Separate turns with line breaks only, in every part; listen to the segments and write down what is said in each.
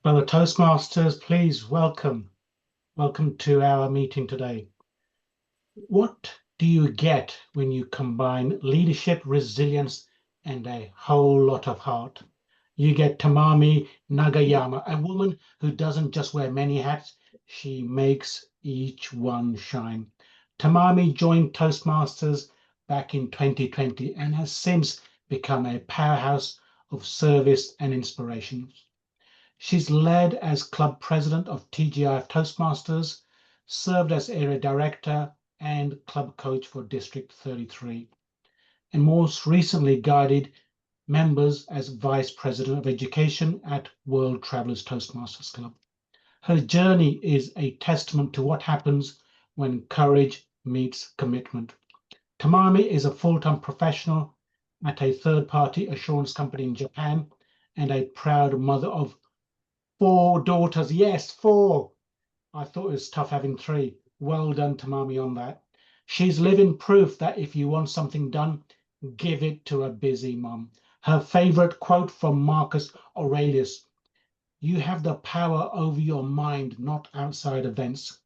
Fellow Toastmasters, please welcome to our meeting today. What do you get when you combine leadership, resilience, and a whole lot of heart? You get Tamami Nagayama, a woman who doesn't just wear many hats, she makes each one shine. Tamami joined Toastmasters back in 2020 and has since become a powerhouse of service and inspiration. She's led as club president of TGIF Toastmasters, served as area director and club coach for District 33, and most recently guided members as vice president of education at World Travelers Toastmasters Club. Her journey is a testament to what happens when courage meets commitment. Tamami is a full-time professional at a third-party assurance company in Japan and a proud mother of 4 daughters. Yes, 4. I thought it was tough having 3. Well done, Tamami, on that. She's living proof that if you want something done, give it to a busy mom. Her favorite quote from Marcus Aurelius: "You have the power over your mind, not outside events.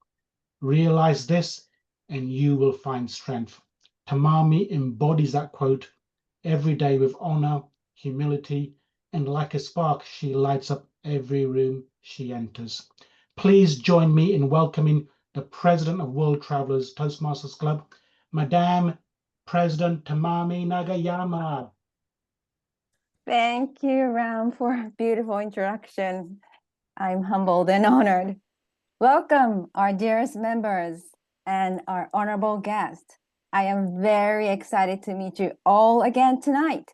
Realize this and you will find strength." Tamami embodies that quote every day with honor, humility, and like a spark, she lights up every room she enters. Please join me in welcoming the president of World Travelers Toastmasters Club, Madame President Tamami Nagayama.
Thank you, Ram, for a beautiful introduction. I'm humbled and honored. Welcome, our dearest members and our honorable guest. I am very excited to meet you all again tonight.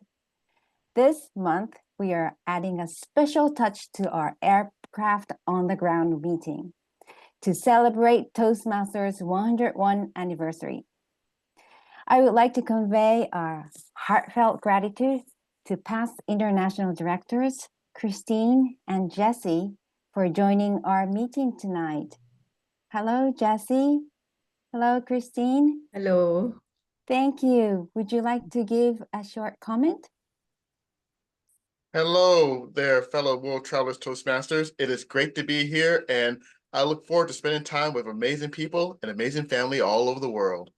This month, we are adding a special touch to our aircraft on the ground meeting to celebrate Toastmasters 101 anniversary. I would like to convey our heartfelt gratitude to past international directors, Christine and Jessie, for joining our meeting tonight. Hello, Jessie. Hello, Christine.
Hello.
Thank you. Would you like to give a short comment?
Hello there, fellow World Travelers Toastmasters. It is great to be here, and I look forward to spending time with amazing people and amazing family all over the world.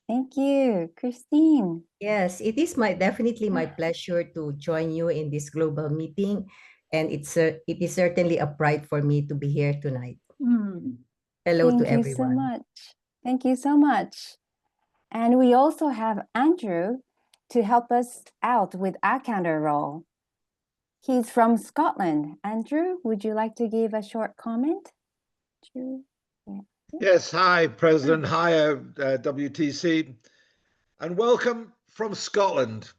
Thank you, Christine.
Yes, it is definitely my pleasure to join you in this global meeting, and it is certainly a pride for me to be here tonight. Hello to everyone.
Thank you so much. Thank you so much. And we also have Andrew to help us out with our counter role. He's from Scotland. Andrew, would you like to give a short comment?
Yeah. Yes, hi, President. Hi, WTC. And welcome from Scotland.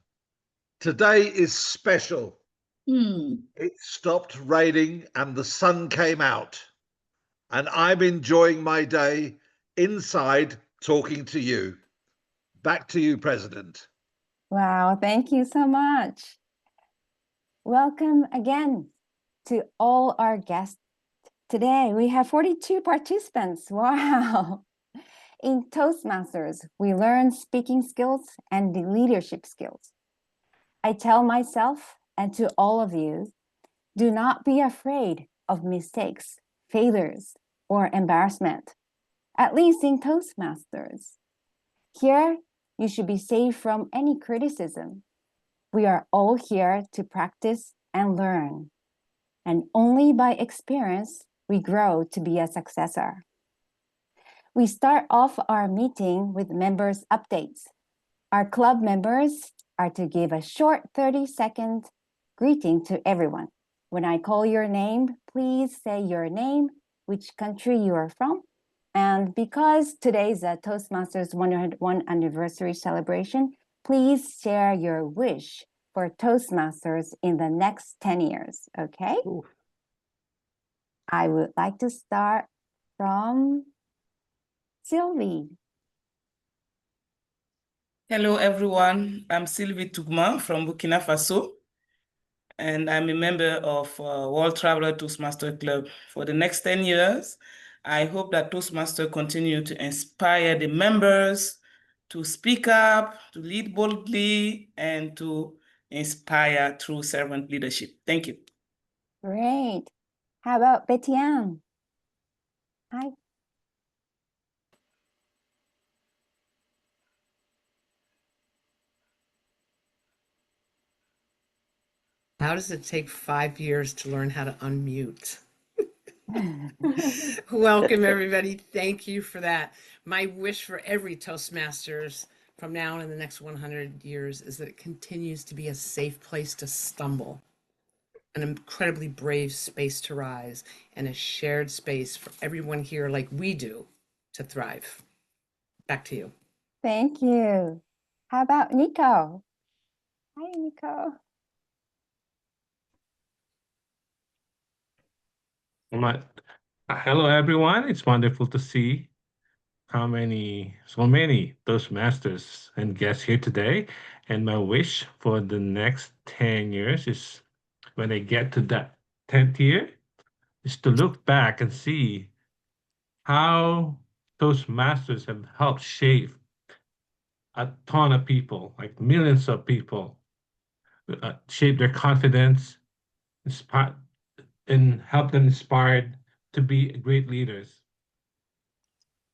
Today is special. It stopped raining and the sun came out. And I'm enjoying my day inside talking to you. Back to you, President.
Wow, thank you so much. Welcome again to all our guests. Today, we have 42 participants. Wow. In Toastmasters, we learn speaking skills and leadership skills. I tell myself and to all of you, do not be afraid of mistakes, failures, or embarrassment, at least in Toastmasters. Here, you should be safe from any criticism. We are all here to practice and learn. And only by experience, we grow to be a successor. We start off our meeting with members' updates. Our club members are to give a short 30-second greeting to everyone. When I call your name, please say your name, which country you are from. And because today is a Toastmasters 101 anniversary celebration, please share your wish for Toastmasters in the next 10 years, okay?
Ooh.
I would like to start from Sylvie.
Hello, everyone. I'm Sylvie Tougma from Burkina Faso, and I'm a member of World Traveler Toastmaster Club. For the next 10 years, I hope that Toastmaster continue to inspire the members to speak up, to lead boldly, and to inspire through servant leadership. Thank you.
Great. How about Betty Ann? Hi.
How does it take 5 years to learn how to unmute? Welcome, everybody. Thank you for that. My wish for every Toastmasters from now on in the next 100 years is that it continues to be a safe place to stumble, an incredibly brave space to rise, and a shared space for everyone here, like we do, to thrive. Back to you.
Thank you. How about Nico? Hi, Nico.
Hello, everyone. It's wonderful to see so many Toastmasters and guests here today. And my wish for the next 10 years is when I get to that 10th year, is to look back and see how Toastmasters have helped shape a ton of people, like millions of people, shape their confidence, inspire, and help them inspired to be great leaders.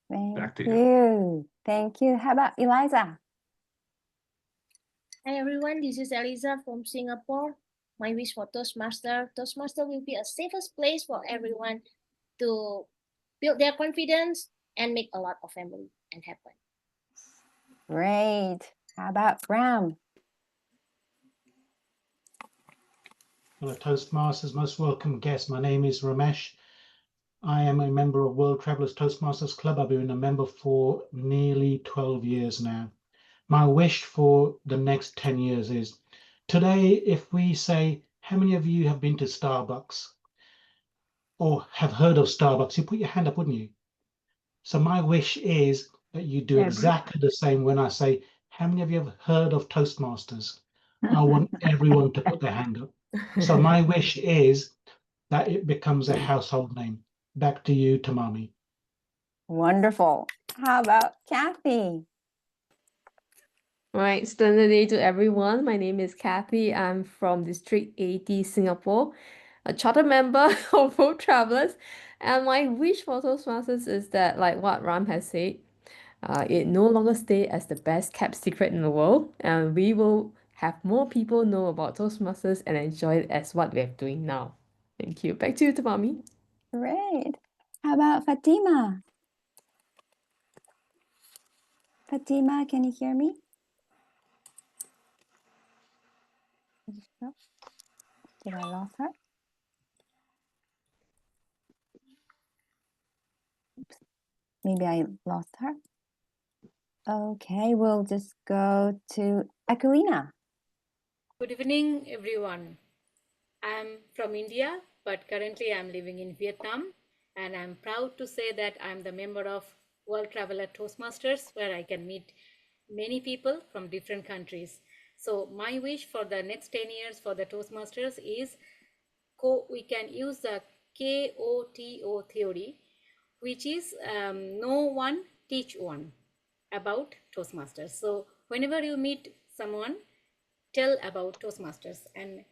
Back
Thank
to you.
you. Thank you. How about Eliza?
Hi everyone, this is Eliza from Singapore. My wish for Toastmaster will be a safest place for everyone to build their confidence and make a lot of family and happen.
Great. How about Ram?
Hello, Toastmasters, most welcome guests. My name is Ramesh. I am a member of World Travelers Toastmasters Club. I've been a member for nearly 12 years now. My wish for the next 10 years is, today, if we say, how many of you have been to Starbucks or have heard of Starbucks? You put your hand up, wouldn't you? So my wish is that you do exactly the same when I say, how many of you have heard of Toastmasters? I want everyone to put their hand up. So my wish is that it becomes a household name. Back to you, Tamami.
Wonderful. How about Kathy?
All right, splendid day to everyone. My name is Kathy. I'm from District 80, Singapore, a charter member of World Travelers. And my wish for Toastmasters is that, like what Ram has said, it no longer stay as the best kept secret in the world. And we will have more people know about Toastmasters and enjoy it as what we're doing now. Thank you. Back to you, Tamami.
Great. How about Fatima? Fatima, can you hear me? Did I lose her? Oops. Maybe I lost her. Okay, we'll just go to Aquilina.
Good evening, everyone. I'm from India, but currently I'm living in Vietnam, and I'm proud to say that I'm the member of World Traveler Toastmasters, where I can meet many people from different countries. So my wish for the next 10 years for the Toastmasters is we can use the KOTO theory, which is know one, teach one about Toastmasters. So whenever you meet someone, tell about Toastmasters and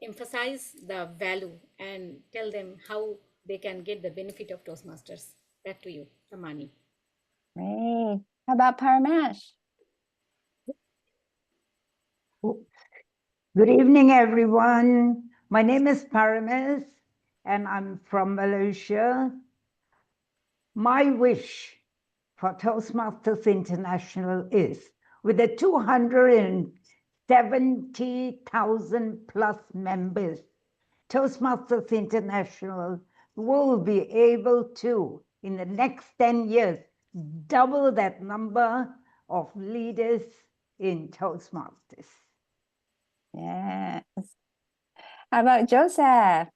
emphasize the value and tell them how they can get the benefit of Toastmasters. Back to you, Tamani.
Great. How about Parmesh?
Good evening, everyone. My name is Paramis, and I'm from Malaysia. My wish for Toastmasters International is, with the 270,000 plus members, Toastmasters International will be able to, in the next 10 years, double that number of leaders in Toastmasters.
Yes. How about Joseph?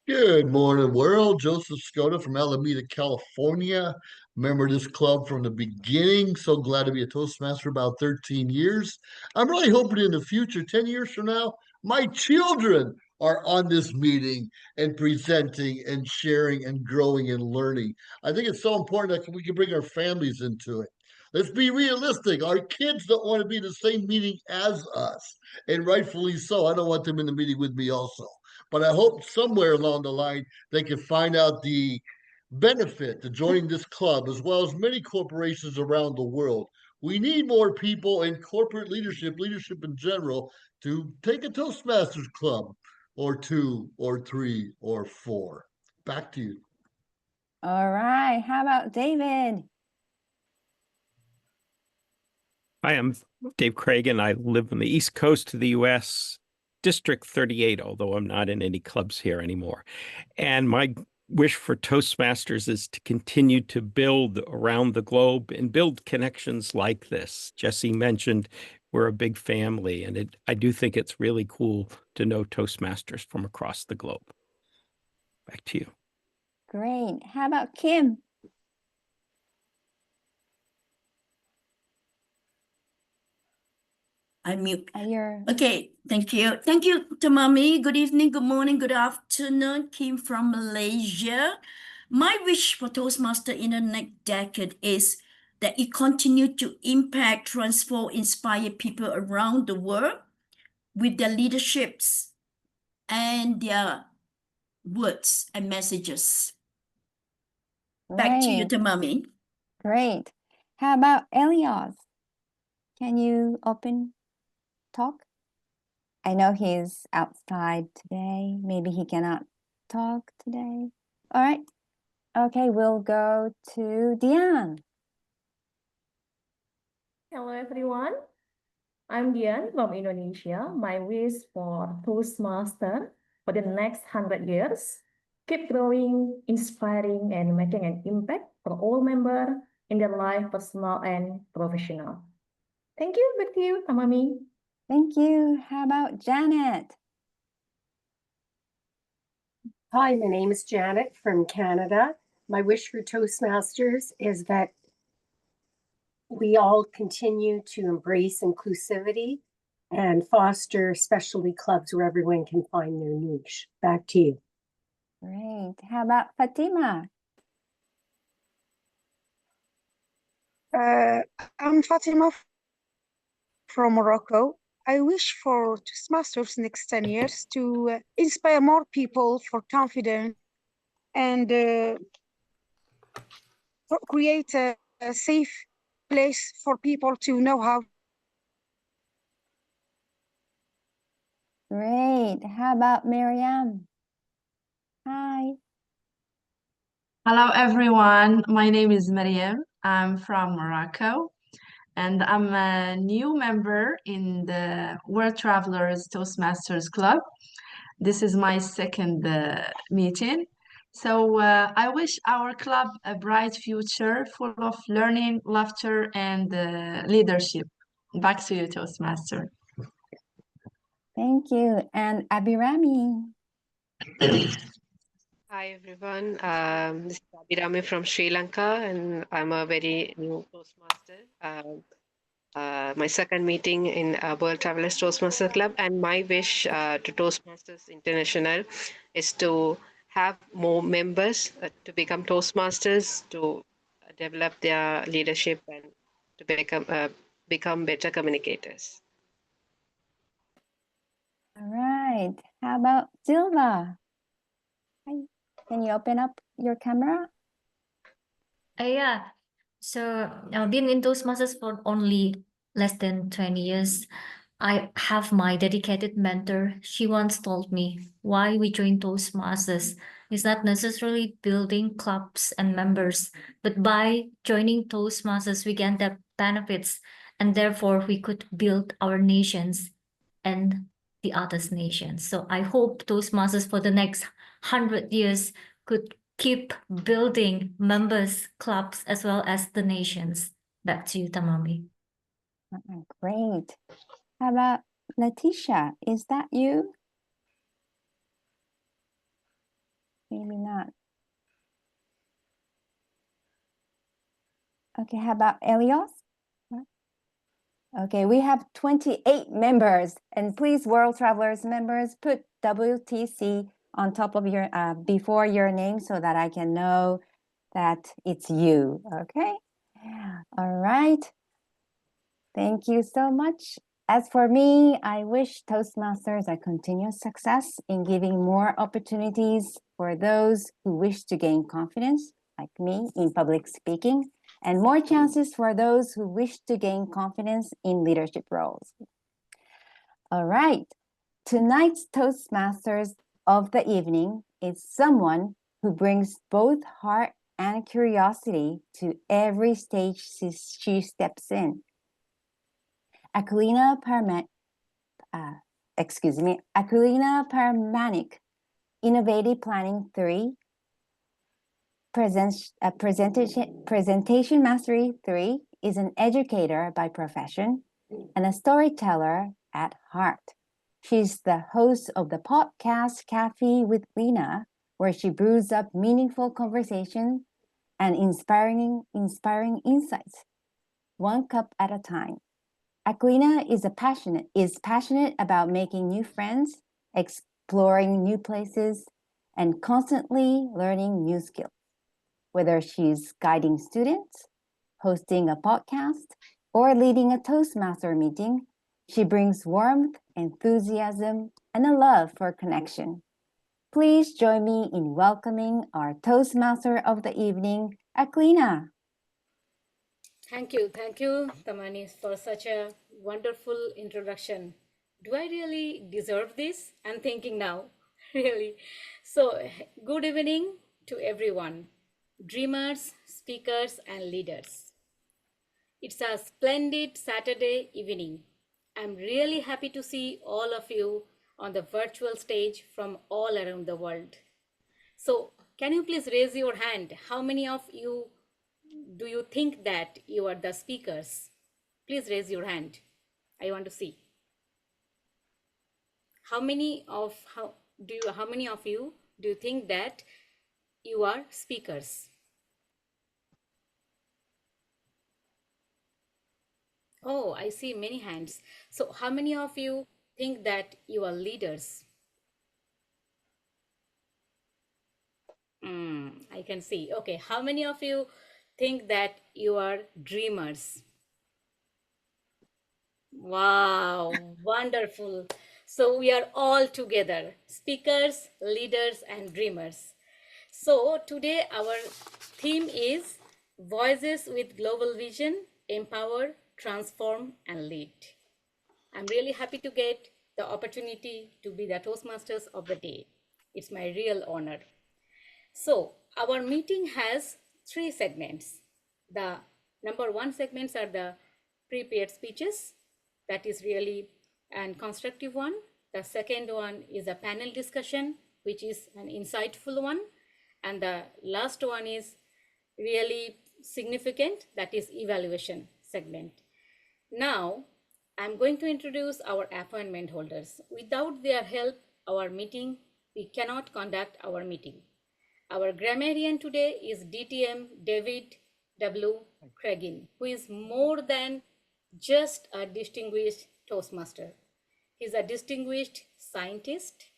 Good morning, world. Joseph Skoda from Alameda, California. Member of this club from the beginning. So glad to be a Toastmaster about 13 years. I'm really hoping in the future, 10 years from now, my children are on this meeting and presenting and sharing and growing and learning. I think it's so important that we can bring our families into it. Let's be realistic. Our kids don't want to be in the same meeting as us, and rightfully so. I don't want them in the meeting with me also. But I hope somewhere along the line they can find out the benefit to joining this club, as well as many corporations around the world. We need more people in corporate leadership in general, to take a Toastmasters club or 2 or 3 or 4. Back to you.
All right. How about David?
Hi, I'm Dave Craig, and I live on the East Coast of the U.S., District 38, although I'm not in any clubs here anymore. And my wish for Toastmasters is to continue to build around the globe and build connections like this. Jesse mentioned we're a big family, and I do think it's really cool to know Toastmasters from across the globe. Back to you.
Great. How about Kim?
Unmute. Okay, thank you. Thank you, Tamami. Good evening, good morning, good afternoon. Kim from Malaysia. My wish for Toastmaster in the next decade is that it continue to impact, transform, inspire people around the world with their leaderships and their words and messages. Back to you, Tamami.
Great. How about Elias? Can you talk? I know he's outside today. Maybe he cannot talk today. All right. Okay, we'll go to Diane.
Hello, everyone. I'm Diane from Indonesia. My wish for Toastmaster for the next 100 years, keep growing, inspiring, and making an impact for all members in their life, personal and professional. Thank you. Back to you, Tamami.
Thank you. How about Janet?
Hi, my name is Janet from Canada. My wish for Toastmasters is that we all continue to embrace inclusivity and foster specialty clubs where everyone can find their niche. Back to you.
Great. How about Fatimah?
I'm Fatimah from Morocco. I wish for Toastmasters next 10 years to inspire more people for confidence and create a safe place for people to know how.
Great. How about Meryam? Hi.
Hello, everyone. My name is Meryam. I'm from Morocco, and I'm a new member in the World Travelers Toastmasters Club. This is my second meeting. So I wish our club a bright future full of learning, laughter, and leadership. Back to you, Toastmaster.
Thank you. And Abhirami.
Hi, everyone. This is Abhirami from Sri Lanka, and I'm a very new Toastmaster. My second meeting in World Travelers Toastmaster Club, and my wish to Toastmasters International is to have more members to become Toastmasters, to develop their leadership, and to become better communicators.
All right. How about Silva? Hi. Can you open up your camera?
Yeah. So I've been in Toastmasters for only less than 20 years. I have my dedicated mentor. She once told me why we join Toastmasters is not necessarily building clubs and members, but by joining Toastmasters, we get the benefits, and therefore we could build our nations and the other nations. So I hope Toastmasters for the next 100 years could keep building members, clubs, as well as the nations. Back to you, Tamami.
Great. How about Letitia? Is that you? Maybe not. Okay, how about Elios? Okay, we have 28 members, and please, World Travelers members, put WTC on top of your before your name so that I can know that it's you. Okay. All right. Thank you so much. As for me, I wish Toastmasters a continuous success in giving more opportunities for those who wish to gain confidence, like me, in public speaking, and more chances for those who wish to gain confidence in leadership roles. All right. Tonight's Toastmasters of the evening is someone who brings both heart and curiosity to every stage she steps in. Aquilina Parmanic, Innovative Planning 3, Presentation Mastery 3, is an educator by profession and a storyteller at heart. She's the host of the podcast Cafe with Lena, where she brews up meaningful conversation and inspiring insights, one cup at a time. Aquilina is passionate about making new friends, exploring new places, and constantly learning new skills. Whether she's guiding students, hosting a podcast, or leading a Toastmaster meeting, she brings warmth, enthusiasm, and a love for connection. Please join me in welcoming our Toastmaster of the evening, Aquilina.
Thank you, Tamani, for such a wonderful introduction. Do I really deserve this? I'm thinking now, really. So, good evening to everyone, dreamers, speakers, and leaders. It's a splendid Saturday evening. I'm really happy to see all of you on the virtual stage from all around the world. So, can you please raise your hand? How many of you do you think that you are the speakers? Please raise your hand. I want to see. How many of you do you think that you are speakers? Oh, I see many hands. So how many of you think that you are leaders? I can see. Okay, how many of you think that you are dreamers? Wow, wonderful. So we are all together, speakers, leaders, and dreamers. So today our theme is Voices with Global Vision, Empower, Transform, and Lead. I'm really happy to get the opportunity to be the Toastmasters of the day. It's my real honor. So our meeting has 3 segments. The number 1 segments are the prepared speeches. That is really an constructive one. The second one is a panel discussion, which is an insightful one. And the last one is really significant, that is evaluation segment. Now, I'm going to introduce our appointment holders. Without their help, we cannot conduct our meeting. Our grammarian today is DTM David W. Craigin, who is more than just a distinguished Toastmaster. He's a distinguished scientist,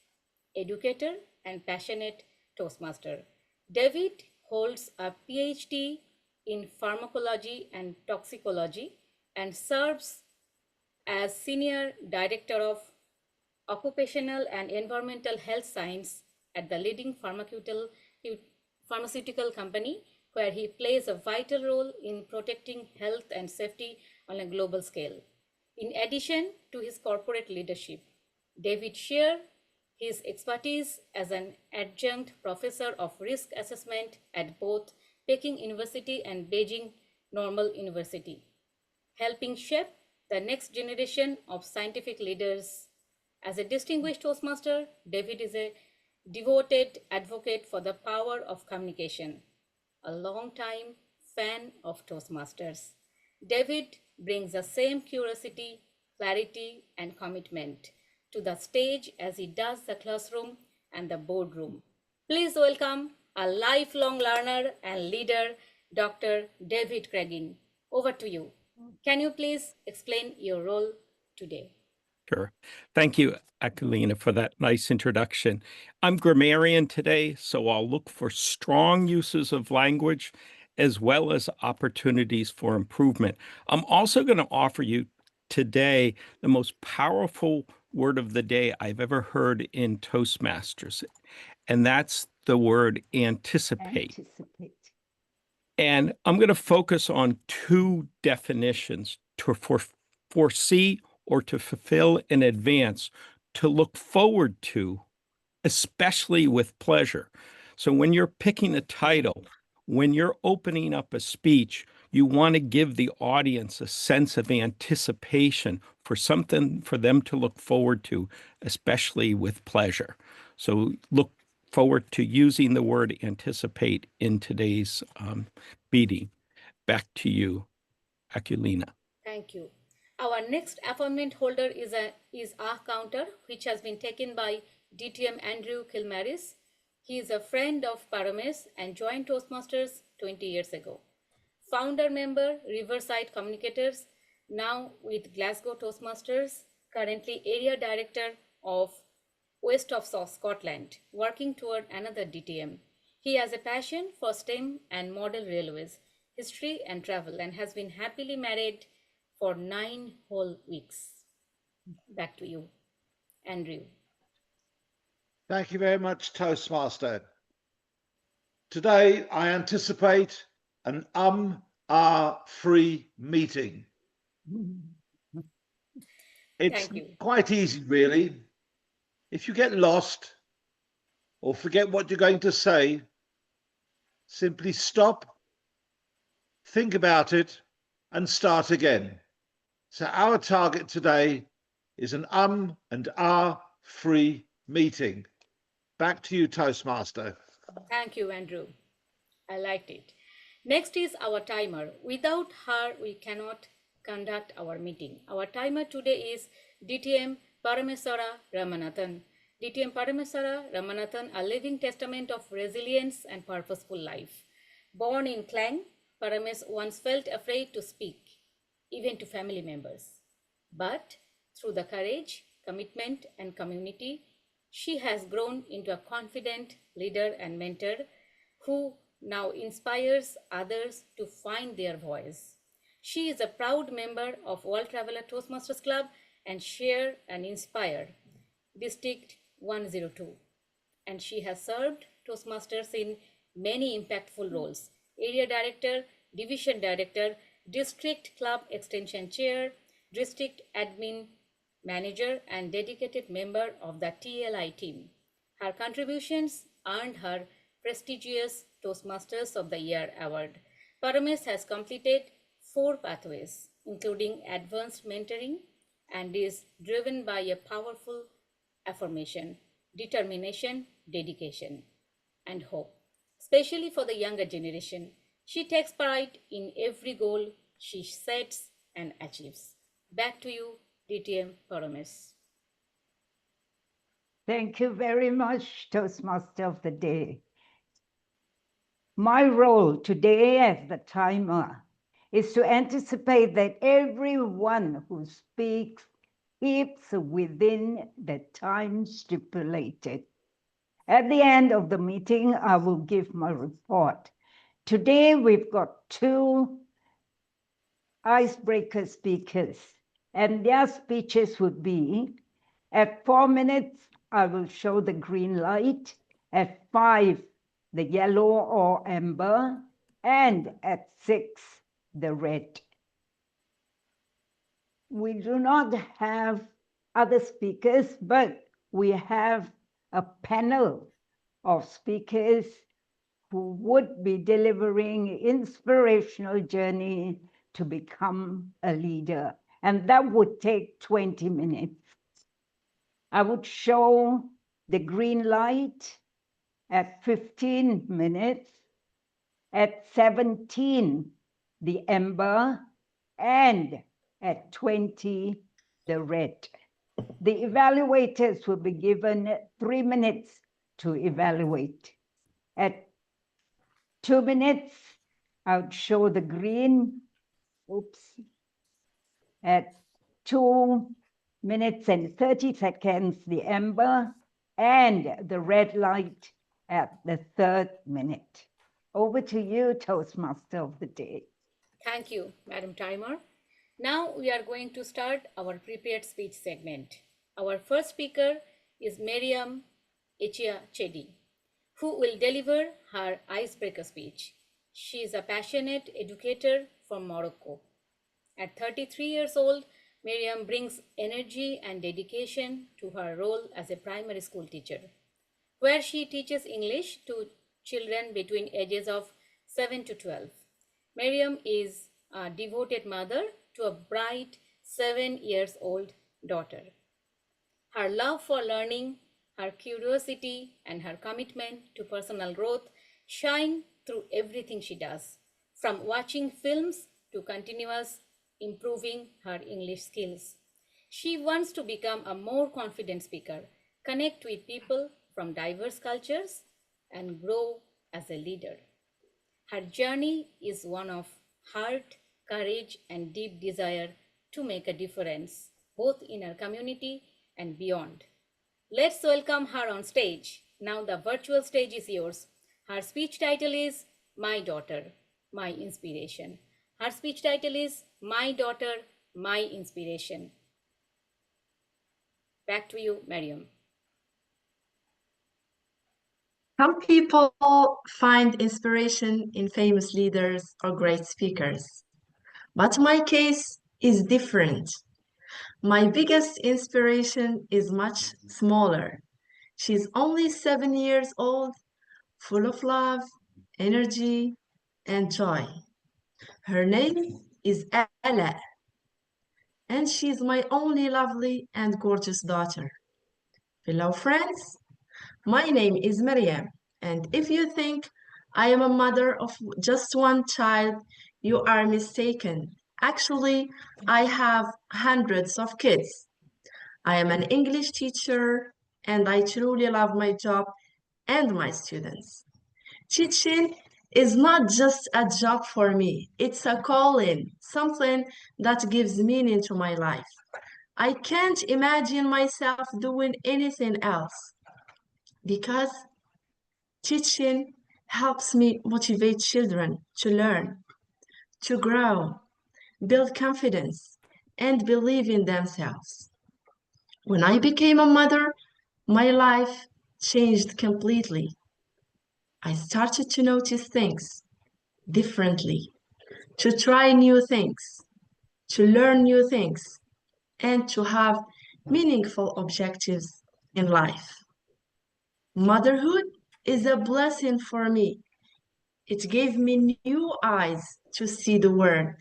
educator, and passionate Toastmaster. David holds a PhD in pharmacology and toxicology and serves as Senior Director of Occupational and Environmental Health Science at the leading pharmaceutical company, where he plays a vital role in protecting health and safety on a global scale. In addition to his corporate leadership, David shares his expertise as an adjunct professor of risk assessment at both Peking University and Beijing Normal University, helping shape the next generation of scientific leaders. As a distinguished Toastmaster, David is a devoted advocate for the power of communication, a long-time fan of Toastmasters. David brings the same curiosity, clarity, and commitment to the stage as he does the classroom and the boardroom. Please welcome a lifelong learner and leader, Dr. David Craigin. Over to you. Can you please explain your role today?
Sure. Thank you, Aquilina, for that nice introduction. I'm grammarian today, so I'll look for strong uses of language as well as opportunities for improvement. I'm also going to offer you today the most powerful word of the day I've ever heard in Toastmasters, and that's the word anticipate. And I'm going to focus on two definitions: to foresee or to fulfill in advance, to look forward to, especially with pleasure. So when you're picking a title, when you're opening up a speech, you want to give the audience a sense of anticipation for something for them to look forward to, especially with pleasure. So look forward to using the word anticipate in today's meeting. Back to you, Akulina.
Thank you. Our next appointment holder is our counter, which has been taken by DTM Andrew Kilmaris. He is a friend of Parames and joined Toastmasters 20 years ago. Founder member, Riverside Communicators, now with Glasgow Toastmasters, currently area director of West of Scotland, working toward another DTM. He has a passion for STEM and model railways, history and travel, and has been happily married for 9 whole weeks. Back to you, Andrew.
Thank you very much, Toastmaster. Today, I anticipate an free meeting. It's quite easy, really. If you get lost or forget what you're going to say, simply stop, think about it, and start again. So our target today is an and free meeting. Back to you, Toastmaster.
Thank you, Andrew. I liked it. Next is our timer. Without her, we cannot conduct our meeting. Our timer today is DTM Parameswara Ramanathan. DTM Parameswara Ramanathan, a living testament of resilience and purposeful life. Born in Klang, Parames once felt afraid to speak, even to family members. But through the courage, commitment, and community, she has grown into a confident leader and mentor who now inspires others to find their voice. She is a proud member of World Traveler Toastmasters Club and Share and Inspire District 102. And she has served Toastmasters in many impactful roles: Area Director, Division Director, District Club Extension Chair, District Admin Manager, and dedicated member of the TLI team. Her contributions earned her prestigious Toastmasters of the Year award. Parames has completed 4 pathways, including advanced mentoring, and is driven by a powerful affirmation, determination, dedication, and hope. Especially for the younger generation, she takes pride in every goal she sets and achieves. Back to you, DTM Parames.
Thank you very much, Toastmaster of the Day. My role today as the timer is to anticipate that everyone who speaks keeps within the time stipulated. At the end of the meeting, I will give my report. Today, we've got 2 icebreaker speakers, and their speeches would be: at 4 minutes, I will show the green light; at 5, the yellow or amber; and at 6, the red. We do not have other speakers, but we have a panel of speakers who would be delivering Inspirational Journey to become a leader. And that would take 20 minutes. I would show the green light at 15 minutes, at 17, the amber, and at 20, the red. The evaluators will be given 3 minutes to evaluate. At 2 minutes, I would show the green. At 2 minutes and 30 seconds, the amber, and the red light at the 3rd minute. Over to you, Toastmaster of the Day.
Thank you, Madam Timer. Now we are going to start our prepared speech segment. Our first speaker is Meryam Chedi, who will deliver her icebreaker speech. She is a passionate educator from Morocco. At 33 years old, Meryam brings energy and dedication to her role as a primary school teacher, where she teaches English to children between ages of 7 to 12. Meryam is a devoted mother to a bright 7-year-old daughter. Her love for learning, her curiosity, and her commitment to personal growth shine through everything she does, from watching films to continuous improving her English skills. She wants to become a more confident speaker, connect with people from diverse cultures, and grow as a leader. Her journey is one of heart, courage, and deep desire to make a difference, both in her community and beyond. Let's welcome her on stage. Now the virtual stage is yours. Her speech title is My Daughter, My Inspiration. Her speech title is My Daughter, My Inspiration. Back to you, Meryam.
Some people find inspiration in famous leaders or great speakers, but my case is different. My biggest inspiration is much smaller. She's only 7 years old, full of love, energy, and joy. Her name is Ella, and she's my only lovely and gorgeous daughter. Fellow friends, my name is Meryam, and if you think I am a mother of just one child, you are mistaken. Actually, I have hundreds of kids. I am an English teacher, and I truly love my job and my students. Teaching is not just a job for me, it's a calling, something that gives meaning to my life. I can't imagine myself doing anything else because teaching helps me motivate children to learn, to grow, build confidence, and believe in themselves. When I became a mother, my life changed completely. I started to notice things differently, to try new things, to learn new things, and to have meaningful objectives in life. Motherhood is a blessing for me. It gave me new eyes to see the world,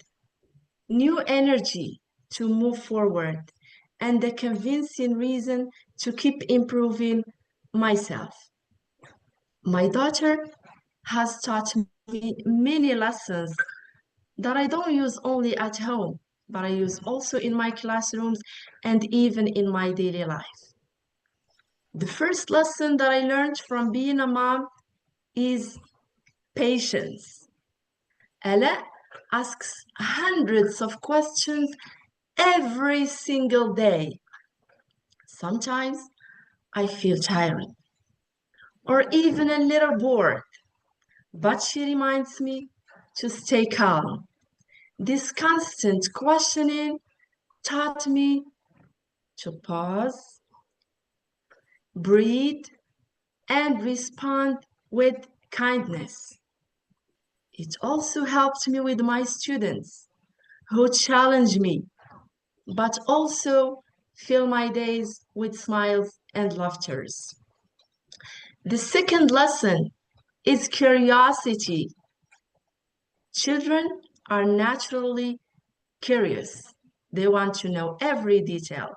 new energy to move forward, and a convincing reason to keep improving myself. My daughter has taught me many lessons that I don't use only at home, but I use also in my classrooms and even in my daily life. The first lesson that I learned from being a mom is patience. Ella asks hundreds of questions every single day. Sometimes I feel tired or even a little bored, but she reminds me to stay calm. This constant questioning taught me to pause, breathe, and respond with kindness. It also helped me with my students who challenge me, but also fill my days with smiles and laughters. The second lesson is curiosity. Children are naturally curious. They want to know every detail.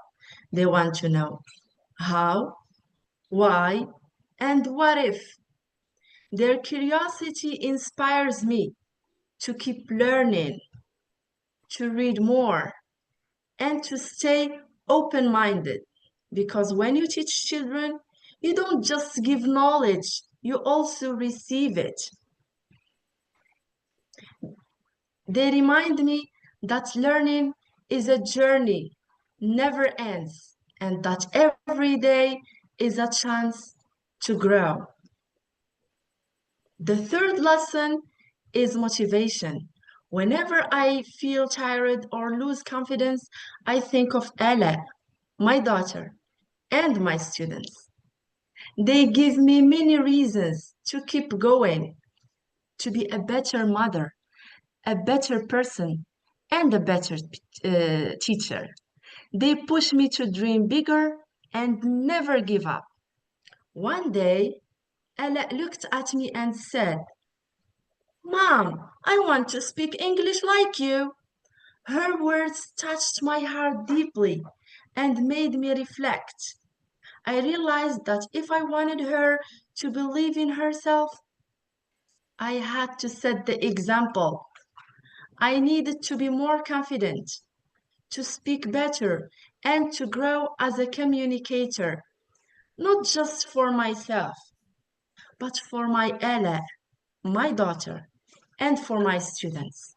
They want to know how, why, and what if. Their curiosity inspires me to keep learning, to read more, and to stay open-minded. Because when you teach children, you don't just give knowledge, you also receive it. They remind me that learning is a journey, never ends, and that every day is a chance to grow. The third lesson is motivation. Whenever I feel tired or lose confidence, I think of Ella, my daughter, and my students. They give me many reasons to keep going, to be a better mother, a better person, and a better teacher. They push me to dream bigger and never give up. One day, Ella looked at me and said, "Mom, I want to speak English like you." Her words touched my heart deeply and made me reflect. I realized that if I wanted her to believe in herself, I had to set the example. I needed to be more confident, to speak better, and to grow as a communicator, not just for myself, but for my Ella, my daughter, and for my students.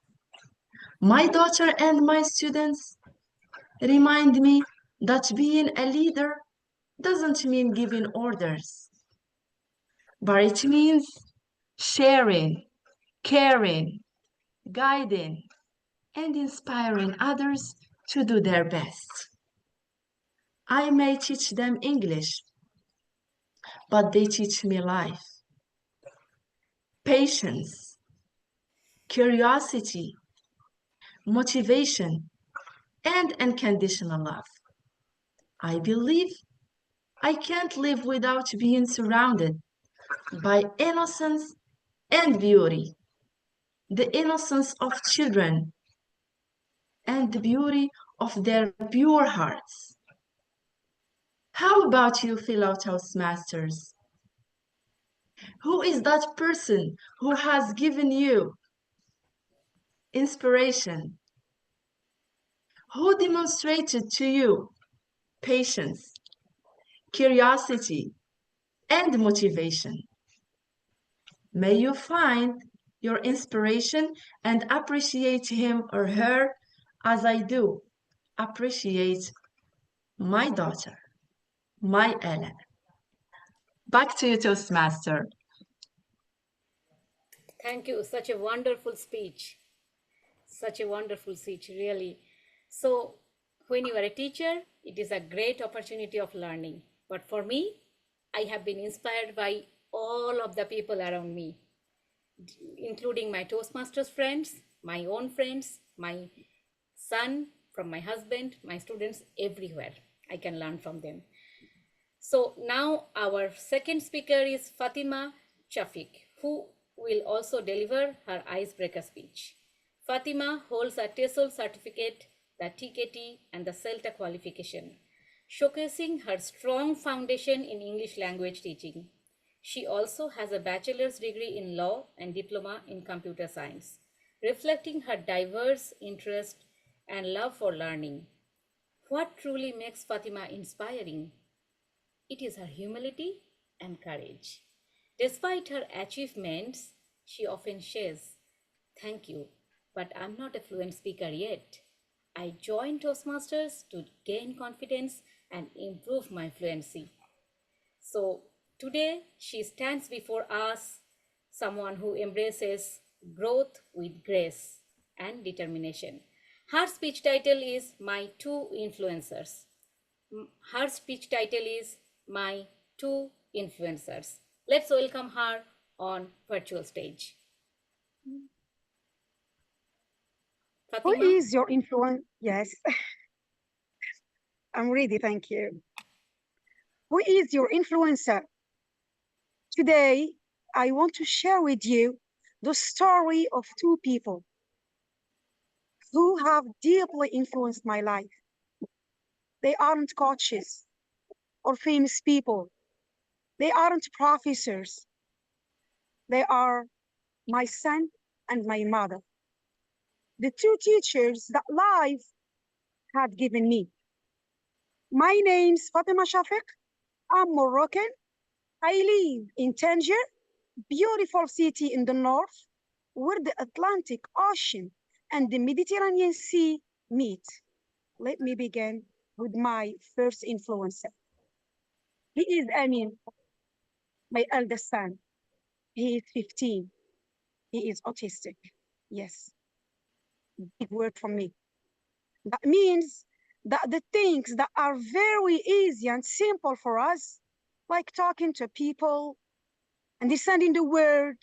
My daughter and my students remind me that being a leader doesn't mean giving orders, but it means sharing, caring, guiding, and inspiring others to do their best. I may teach them English, but they teach me life, patience, curiosity, motivation, and unconditional love. I believe I can't live without being surrounded by innocence and beauty, the innocence of children and the beauty of their pure hearts. How about you, fellow Toastmasters? Who is that person who has given you inspiration? Who demonstrated to you patience, curiosity, and motivation? May you find your inspiration and appreciate him or her as I do appreciate my daughter, my Ella. Back to you, Toastmaster.
Thank you. Such a wonderful speech. Such a wonderful speech, really. So, when you are a teacher, it is a great opportunity of learning. But for me, I have been inspired by all of the people around me, including my Toastmasters friends, my own friends, my son, from my husband, my students, everywhere. I can learn from them. So now our second speaker is Fatimah Shafiq, who will also deliver her icebreaker speech. Fatimah holds a TESOL certificate, the TKT, and the CELTA qualification, showcasing her strong foundation in English language teaching. She also has a bachelor's degree in law and diploma in computer science, reflecting her diverse interest and love for learning. What truly makes Fatimah inspiring? It is her humility and courage. Despite her achievements, she often says, "Thank you, but I'm not a fluent speaker yet. I joined Toastmasters to gain confidence and improve my fluency." So today she stands before us, someone who embraces growth with grace and determination. Her speech title is My Two Influencers. Her speech title is My Two Influencers. Let's welcome her on virtual stage.
Who
Fatimah?
is your influence? Yes, I'm ready, thank you. Who is your influencer? Today, I want to share with you the story of two people who have deeply influenced my life. They aren't coaches or famous people. They aren't professors. They are my son and my mother, the two teachers that life had given me. My name's Fatimah Shafiq. I'm Moroccan. I live in Tangier, beautiful city in the north, where the Atlantic Ocean and the Mediterranean Sea meet. Let me begin with my first influencer. He is Amin, my eldest son. He is 15. He is autistic. Yes, big word from me. That means that the things that are very easy and simple for us, like talking to people, understanding the word,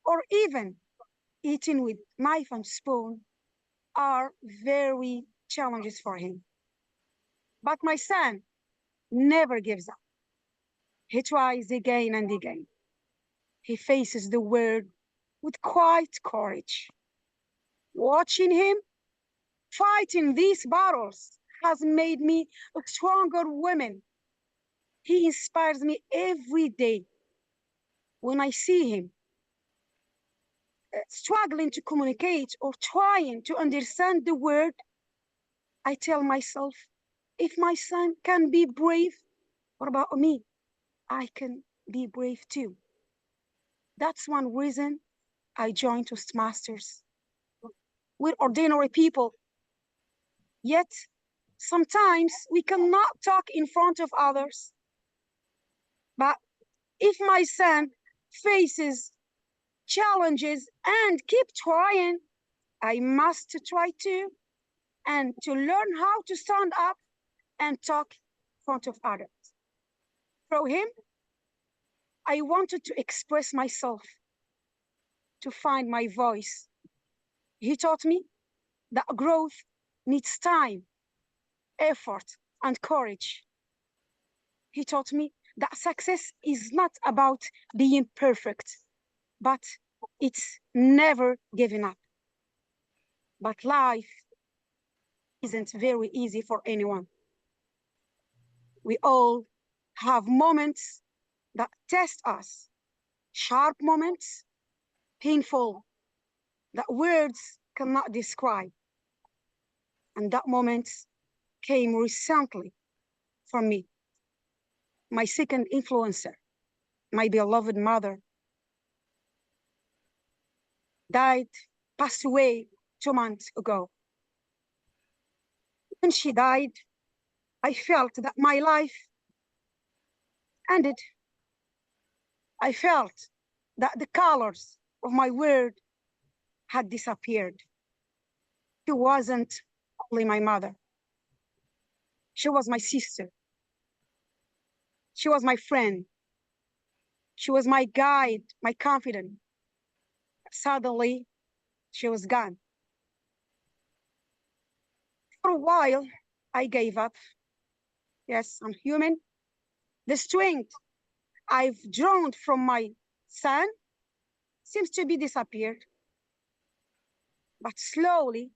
or even eating with knife and spoon, are very challenges for him. But my son never gives up. He tries again and again. He faces the world with quite courage. Watching him fighting these battles has made me a stronger woman. He inspires me every day. When I see him struggling to communicate or trying to understand the word, I tell myself, if my son can be brave, what about me? I can be brave too. That's one reason I joined Toastmasters. We're ordinary people, yet sometimes we cannot talk in front of others. But if my son faces challenges and keep trying, I must try too, and to learn how to stand up and talk in front of others. Through him, I wanted to express myself, to find my voice. He taught me that growth needs time, effort, and courage. He taught me that success is not about being perfect, but it's never giving up. But life isn't very easy for anyone. We all have moments that test us, sharp moments, painful, that words cannot describe. And that moment came recently for me. My second influencer, my beloved mother, passed away 2 months ago. When she died, I felt that my life ended. I felt that the colors of my world had disappeared. She wasn't only my mother. She was my sister. She was my friend. She was my guide, my confidant. Suddenly, she was gone. For a while, I gave up. Yes, I'm human. The strength I've drawn from my son seems to be disappeared. But slowly,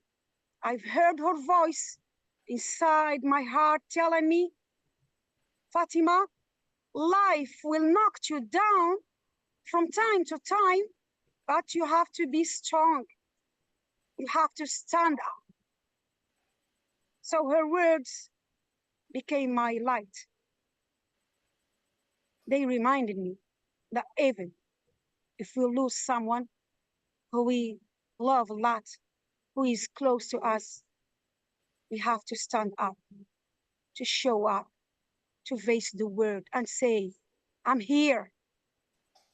I've heard her voice inside my heart telling me, Fatimah, life will knock you down from time to time, but you have to be strong. You have to stand up. So her words became my light. They reminded me that even if we lose someone who we love a lot, who is close to us, we have to stand up, to show up, to face the world and say, I'm here.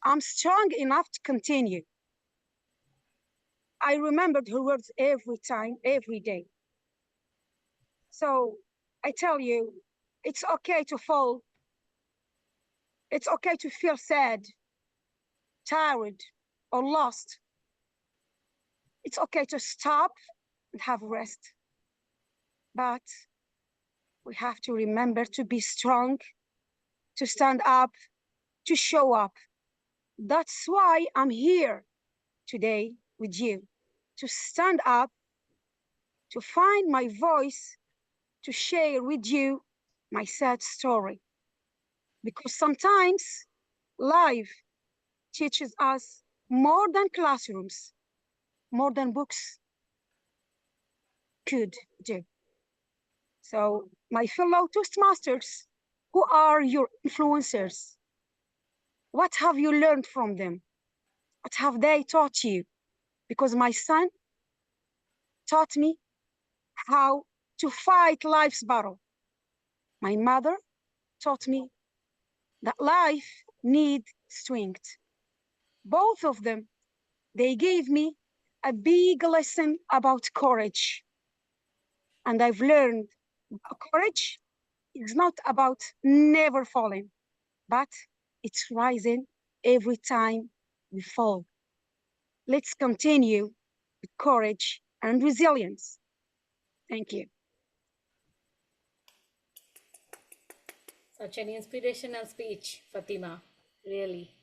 I'm strong enough to continue. I remembered her words every time, every day. So I tell you, it's okay to fall. It's okay to feel sad, tired, or lost. It's okay to stop and have rest. But we have to remember to be strong, to stand up, to show up. That's why I'm here today with you, to stand up, to find my voice, to share with you my sad story. Because sometimes life teaches us more than classrooms, more than books could do. So my fellow Toastmasters, who are your influencers? What have you learned from them? What have they taught you? Because my son taught me how to fight life's battle. My mother taught me that life needs strength. Both of them, they gave me a big lesson about courage. And I've learned courage is not about never falling, but it's rising every time we fall. Let's continue with courage and resilience. Thank you.
Such an inspirational speech, Fatimah, really.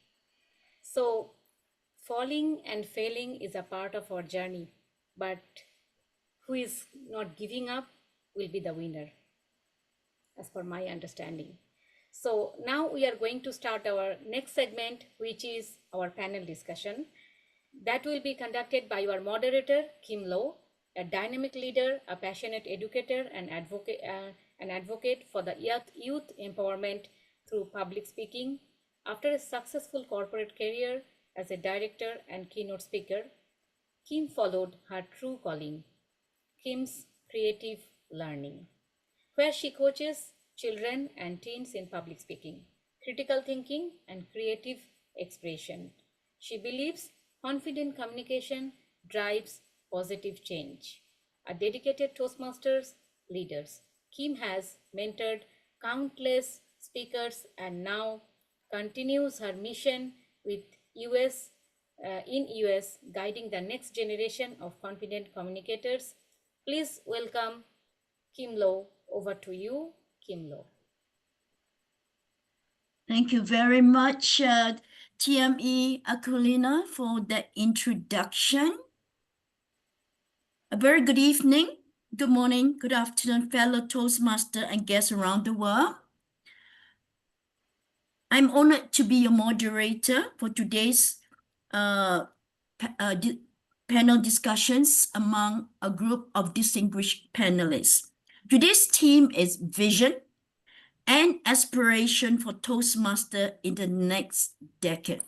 So, falling and failing is a part of our journey, but who is not giving up will be the winner, as per my understanding. So now we are going to start our next segment, which is our panel discussion. That will be conducted by our moderator, Kim Low, a dynamic leader, a passionate educator, and an advocate for the youth empowerment through public speaking. After a successful corporate career as a director and keynote speaker, Kim followed her true calling, Kim's creative learning, where she coaches children and teens in public speaking, critical thinking, and creative expression. She believes confident communication drives positive change. A dedicated Toastmasters leaders, Kim has mentored countless speakers and now continues her mission with US, guiding the next generation of confident communicators. Please welcome Kim Low. Over to you, Kim Low.
Thank you very much, TME Aquilina, for that introduction. A very good evening, good morning, good afternoon, fellow Toastmaster and guests around the world. I'm honored to be your moderator for today's panel discussions among a group of distinguished panelists. Today's theme is vision and aspiration for Toastmaster in the next decade.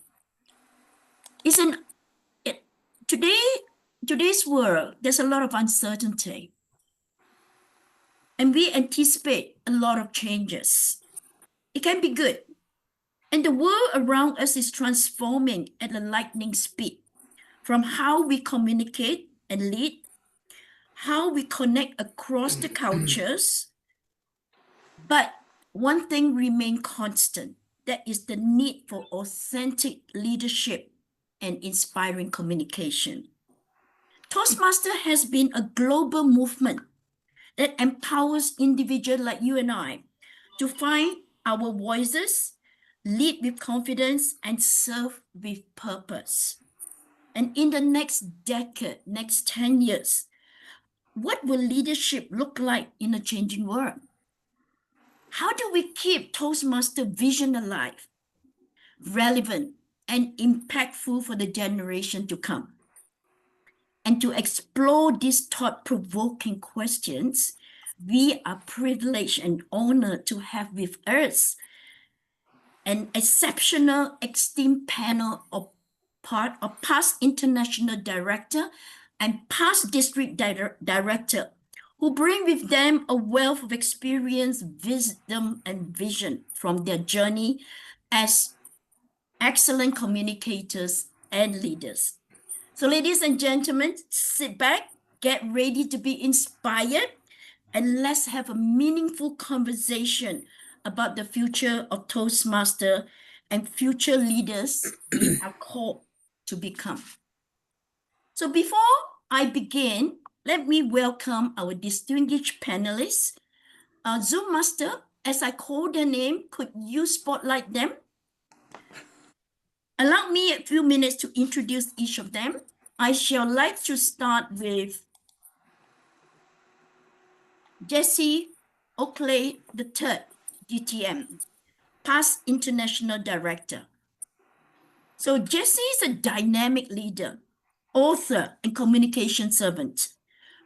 Today's world, there's a lot of uncertainty, and we anticipate a lot of changes. It can be good, and the world around us is transforming at a lightning speed, from how we communicate and lead, how we connect across the cultures. But one thing remains constant, that is the need for authentic leadership and inspiring communication. Toastmaster has been a global movement that empowers individuals like you and I to find our voices, lead with confidence, and serve with purpose. And in the next decade, next 10 years, what will leadership look like in a changing world? How do we keep Toastmaster vision alive, relevant, and impactful for the generation to come? And to explore these thought-provoking questions, we are privileged and honored to have with us an exceptional, esteemed panel of past international director and past district director who bring with them a wealth of experience, wisdom, and vision from their journey as excellent communicators and leaders. So ladies and gentlemen, sit back, get ready to be inspired, and let's have a meaningful conversation about the future of Toastmaster and future leaders we are called to become. So before I begin, let me welcome our distinguished panelists. Zoom Master, as I call their name, could you spotlight them? Allow me a few minutes to introduce each of them. I shall like to start with Jesse Oakley III, DTM, past international director. So Jesse is a dynamic leader, author, and communication servant.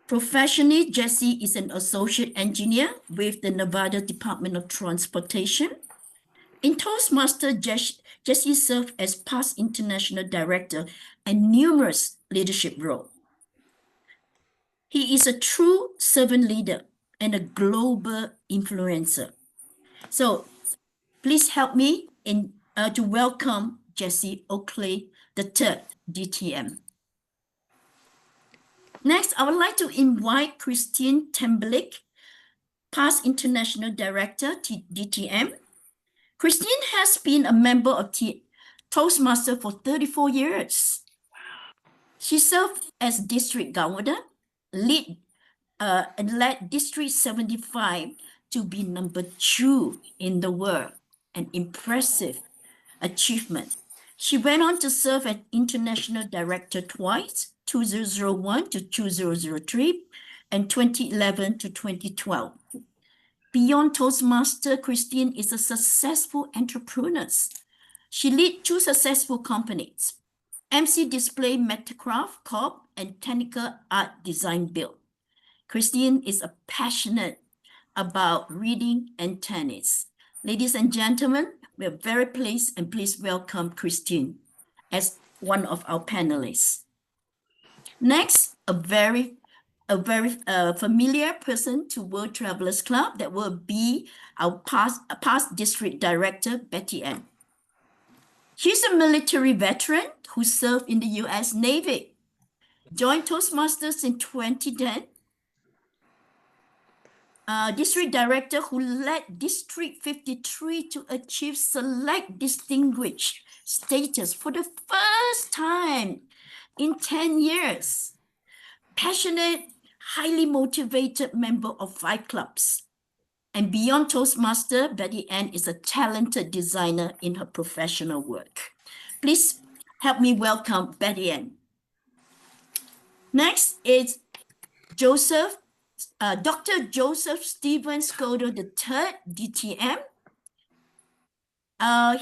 Professionally, Jesse is an associate engineer with the Nevada Department of Transportation. In Toastmaster, Jesse served as past international director and numerous leadership roles. He is a true servant leader and a global influencer. So please help me to welcome Jesse Oakley the third DTM. Next, I would like to invite Christine Tembelik, past International Director, DTM. Christine has been a member of Toastmaster for 34 years. She served as District Governor, and led District 75 to be number 2 in the world, an impressive achievement. She went on to serve as International Director twice, 2001 to 2003, and 2011 to 2012. Beyond Toastmaster, Christine is a successful entrepreneur. She leads 2 successful companies, MC Display Metacraft Corp and Technical Art Design Build. Christine is a passionate about reading and tennis. Ladies and gentlemen, we are very pleased and please welcome Christine as one of our panelists. Next, a very familiar person to World Travelers Club that will be our past district director, Betty Ann. She's a military veteran who served in the US Navy, joined Toastmasters in 2010, district director who led District 53 to achieve select distinguished status for the first time in 10 years. Passionate, highly motivated member of 5 clubs. And beyond Toastmaster, Betty Ann is a talented designer in her professional work. Please help me welcome Betty Ann. Next is Dr. Joseph Stephen Scudder III, DTM.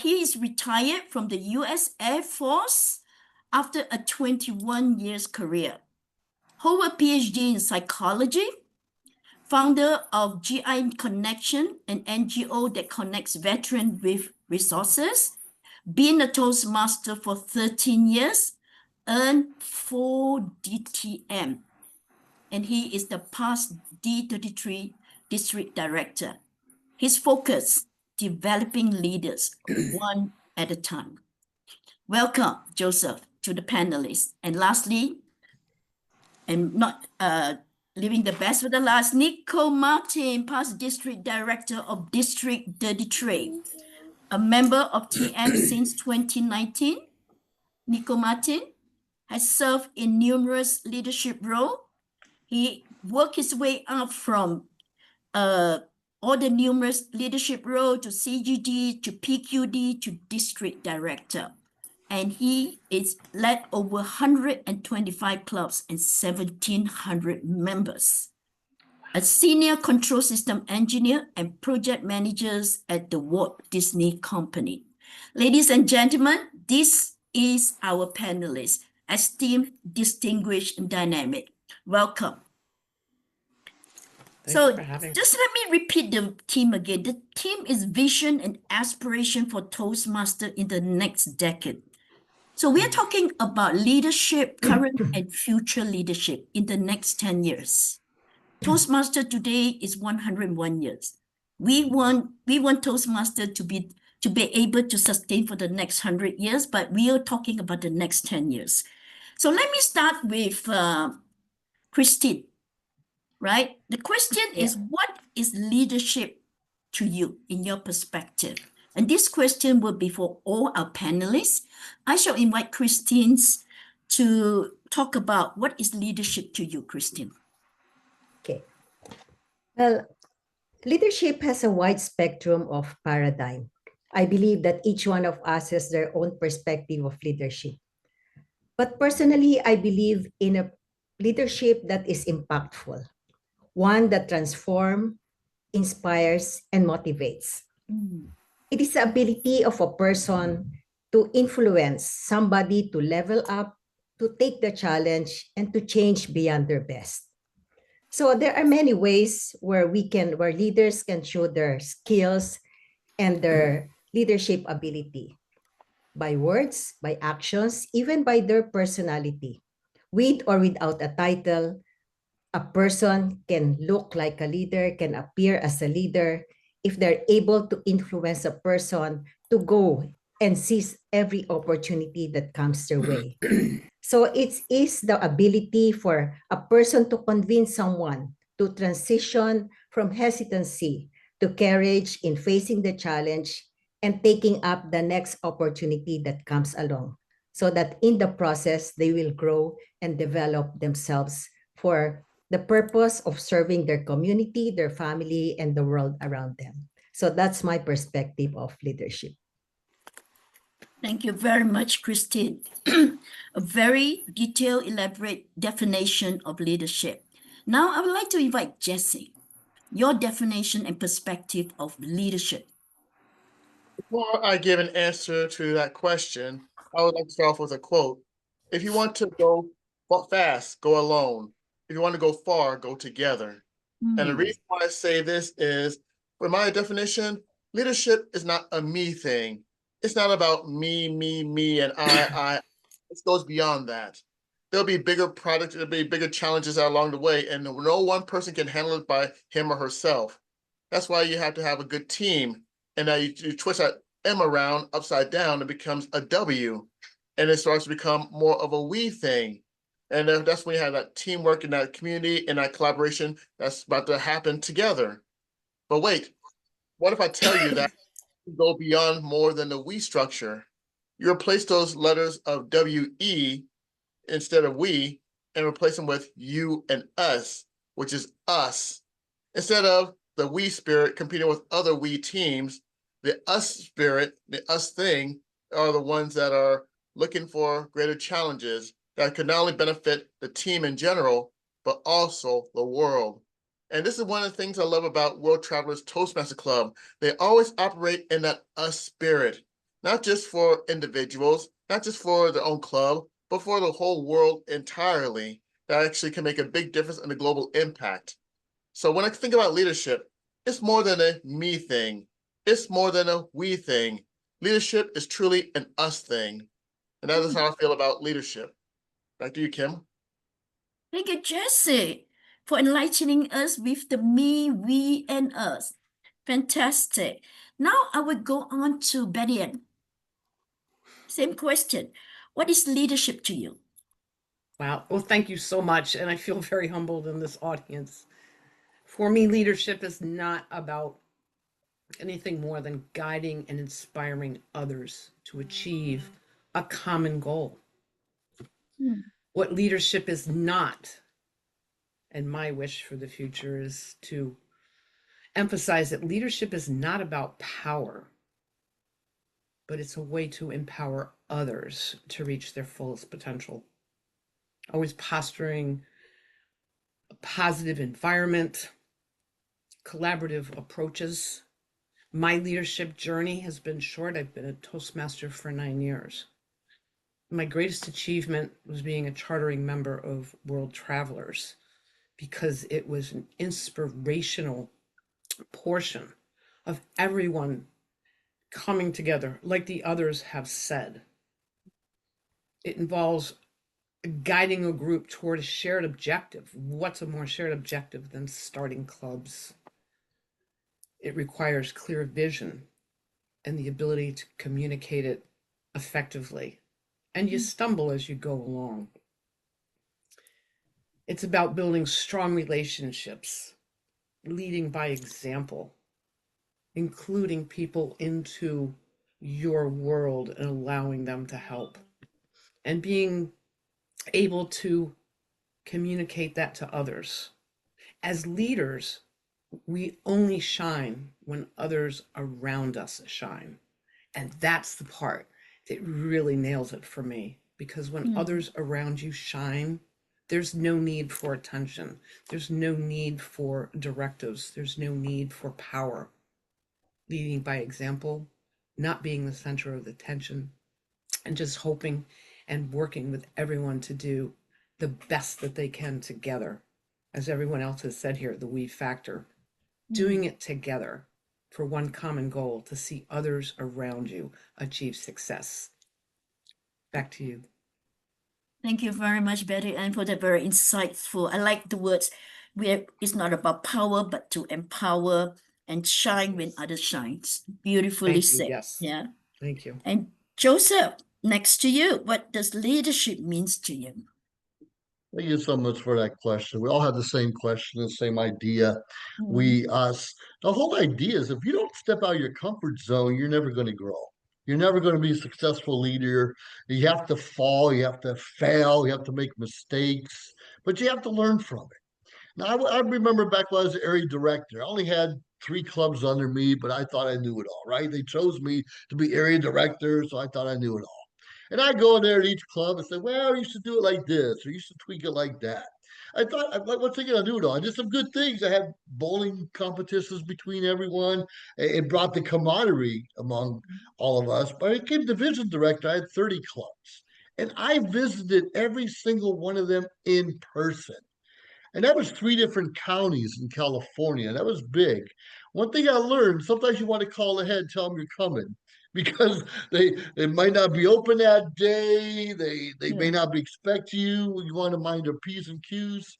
He is retired from the US Air Force after a 21 years career. Hold a PhD in psychology, founder of GI Connection, an NGO that connects veterans with resources, been a Toastmaster for 13 years, earned 4 DTM, and he is the past D33 District Director. His focus, developing leaders one at a time. Welcome, Joseph, to the panelists. And lastly, and not leaving the best for the last, Nico Martin, past District Director of District 33, a member of TM since 2019. Nico Martin has served in numerous leadership roles. He worked his way up from all the numerous leadership roles to CGD, to PQD, to District Director. And he is led over 125 clubs and 1,700 members. A senior control system engineer and project managers at the Walt Disney Company. Ladies and gentlemen, this is our panelists, esteemed, distinguished, and dynamic. Welcome. So just let me repeat the theme again. The theme is vision and aspiration for Toastmaster in the next decade. So we are talking about leadership, current and future leadership in the next 10 years. Toastmaster today is 101 years. We want Toastmaster to be able to sustain for the next 100 years, but we are talking about the next 10 years. So let me start with Christine, right? The question is, what is leadership to you in your perspective? And this question will be for all our panelists. I shall invite Christine to talk about what is leadership to you, Christine.
Okay. Well, leadership has a wide spectrum of paradigm. I believe that each one of us has their own perspective of leadership. But personally, I believe in a leadership that is impactful, one that transforms, inspires, and motivates. It is the ability of a person to influence somebody to level up, to take the challenge, and to change beyond their best. So there are many ways where leaders can show their skills and their leadership ability, by words, by actions, even by their personality. With or without a title, a person can look like a leader, can appear as a leader, if they're able to influence a person to go and seize every opportunity that comes their way. So it is the ability for a person to convince someone to transition from hesitancy to courage in facing the challenge and taking up the next opportunity that comes along, so that in the process, they will grow and develop themselves for the purpose of serving their community, their family, and the world around them. So that's my perspective of leadership.
Thank you very much, Christine. A very detailed, elaborate definition of leadership. Now, I would like to invite Jesse, your definition and perspective of leadership.
Before I give an answer to that question, I would like to start off with a quote. If you want to go fast, go alone. If you want to go far, go together. And the reason why I say this is, for my definition, leadership is not a me thing. It's not about me, and I. It goes beyond that. There'll be bigger products, there'll be bigger challenges along the way, and no one person can handle it by him or herself. That's why you have to have a good team. And now you twist that M around upside down, it becomes a W. And it starts to become more of a we thing. And that's when you have that teamwork and that community and that collaboration that's about to happen together. But wait, what if I tell you that you go beyond more than the we structure? You replace those letters of W-E instead of we and replace them with you and us, which is us. Instead of the we spirit competing with other we teams, the us spirit, the us thing, are the ones that are looking for greater challenges that could not only benefit the team in general, but also the world. And this is one of the things I love about World Travelers Toastmaster Club. They always operate in that us spirit, not just for individuals, not just for their own club, but for the whole world entirely. That actually can make a big difference in the global impact. So when I think about leadership, it's more than a me thing. It's more than a we thing. Leadership is truly an us thing. And that is how I feel about leadership. Back to you, Kim.
Thank you, Jesse, for enlightening us with the me, we, and us. Fantastic. Now I will go on to Betty Ann. Same question. What is leadership to you?
Wow. Well, thank you so much. And I feel very humbled in this audience. For me, leadership is not about anything more than guiding and inspiring others to achieve a common goal. What leadership is not, and my wish for the future is to emphasize that leadership is not about power, but it's a way to empower others to reach their fullest potential. Always posturing a positive environment, collaborative approaches. My leadership journey has been short. I've been a Toastmaster for 9 years. My greatest achievement was being a chartering member of World Travelers, because it was an inspirational portion of everyone coming together, like the others have said. It involves guiding a group toward a shared objective. What's a more shared objective than starting clubs? It requires clear vision and the ability to communicate it effectively. And you stumble as you go along. It's about building strong relationships, leading by example, including people into your world and allowing them to help, and being able to communicate that to others. As leaders, we only shine when others around us shine. And that's the part that really nails it for me, because when others around you shine, there's no need for attention. There's no need for directives. There's no need for power. Leading by example, not being the center of attention, and just hoping and working with everyone to do the best that they can together. As everyone else has said here, the we factor. Doing it together for one common goal, to see others around you achieve success. Back to you.
Thank you very much, Betty Ann, for that very insightful. I like the words where it's not about power, but to empower and shine when others shine. Beautifully
Thank you,
said.
yes.
Yeah.
Thank you.
And Joseph, next to you, what does leadership means to you?
Thank you so much for that question. We all have the same question, the same idea. The whole idea is if you don't step out of your comfort zone, you're never going to grow. You're never going to be a successful leader. You have to fall, you have to fail, you have to make mistakes, but you have to learn from it. Now, I remember back when I was the area director, I only had 3 clubs under me, but I thought I knew it all, right? They chose me to be area director, so I thought I knew it all. And I go in there at each club and say, well, you should do it like this, or you should tweak it like that. I thought, what's it going to do though? I did some good things. I had bowling competitions between everyone. It brought the camaraderie among all of us. But I became division director. I had 30 clubs. And I visited every single one of them in person. And that was 3 different counties in California. That was big. One thing I learned, sometimes you want to call ahead, tell them you're coming because they might not be open that day. They may not be expecting you. You want to mind their P's and Q's.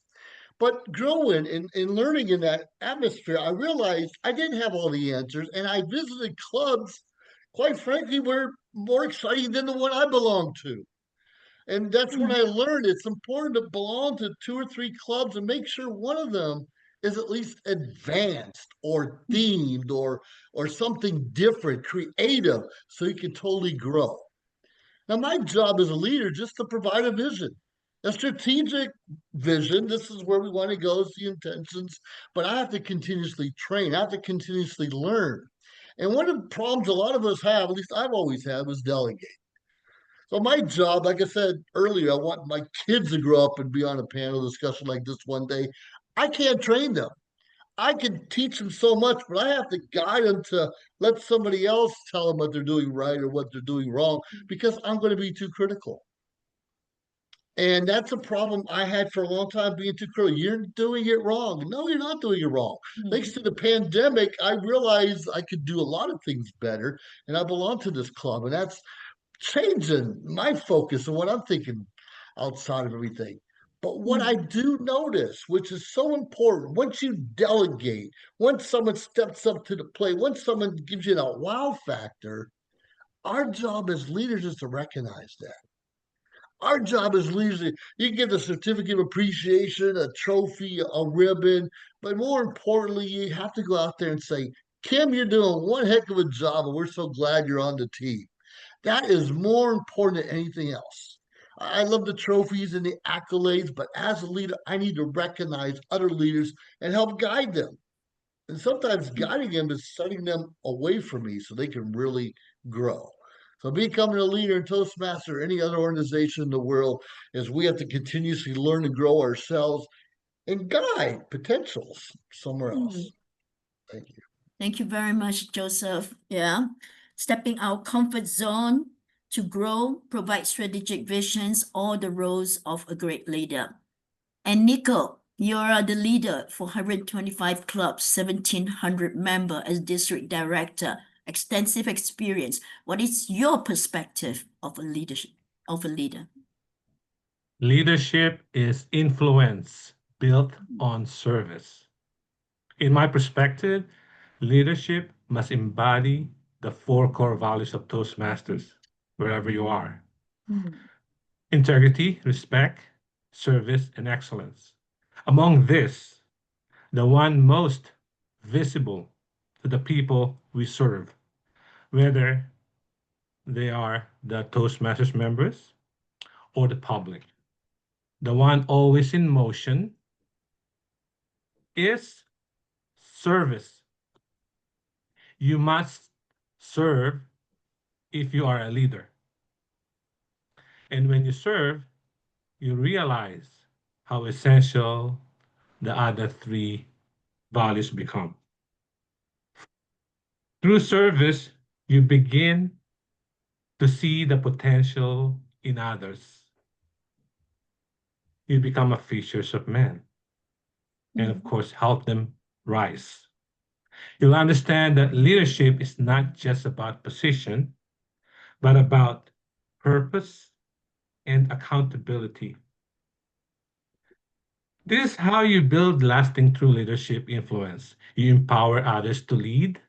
But growing and learning in that atmosphere, I realized I didn't have all the answers. And I visited clubs, quite frankly, were more exciting than the one I belonged to. And that's when I learned it's important to belong to 2 or 3 clubs and make sure one of them is at least advanced or themed or something different, creative, so you can totally grow. Now, my job as a leader is just to provide a vision, a strategic vision. This is where we want to go, is the intentions, but I have to continuously train. I have to continuously learn. And one of the problems a lot of us have, at least I've always had, was delegate. So my job, like I said earlier, I want my kids to grow up and be on a panel discussion like this one day. I can't train them. I can teach them so much, but I have to guide them to let somebody else tell them what they're doing right or what they're doing wrong because I'm going to be too critical. And that's a problem I had for a long time, being too critical. You're doing it wrong. No, you're not doing it wrong. Thanks to the pandemic, I realized I could do a lot of things better, and I belong to this club, and that's changing my focus and what I'm thinking outside of everything. But what I do notice, which is so important, once you delegate, once someone steps up to the plate, once someone gives you that wow factor, our job as leaders is to recognize that. Our job as leaders, you can get a certificate of appreciation, a trophy, a ribbon, but more importantly, you have to go out there and say, Kim, you're doing one heck of a job, and we're so glad you're on the team. That is more important than anything else. I love the trophies and the accolades, but as a leader, I need to recognize other leaders and help guide them. And sometimes guiding them is setting them away from me so they can really grow. So becoming a leader in Toastmaster or any other organization in the world is we have to continuously learn and grow ourselves and guide potentials somewhere else. Thank you.
Thank you very much, Joseph. Yeah. Stepping out comfort zone to grow, provide strategic visions, all the roles of a great leader. And Nico, you're the leader for 125 clubs, 1,700 members as district director, extensive experience. What is your perspective of a leader?
Leadership is influence built on service. In my perspective, leadership must embody the 4 core values of Toastmasters, wherever you are. Integrity, respect, service, and excellence. Among this, the one most visible to the people we serve, whether they are the Toastmasters members or the public. The one always in motion is service. You must serve if you are a leader. And when you serve, you realize how essential the other 3 values become. Through service, you begin to see the potential in others. You become a fishers of men. And of course, help them rise. You'll understand that leadership is not just about position, but about purpose and accountability. This is how you build lasting true leadership influence. You empower others to lead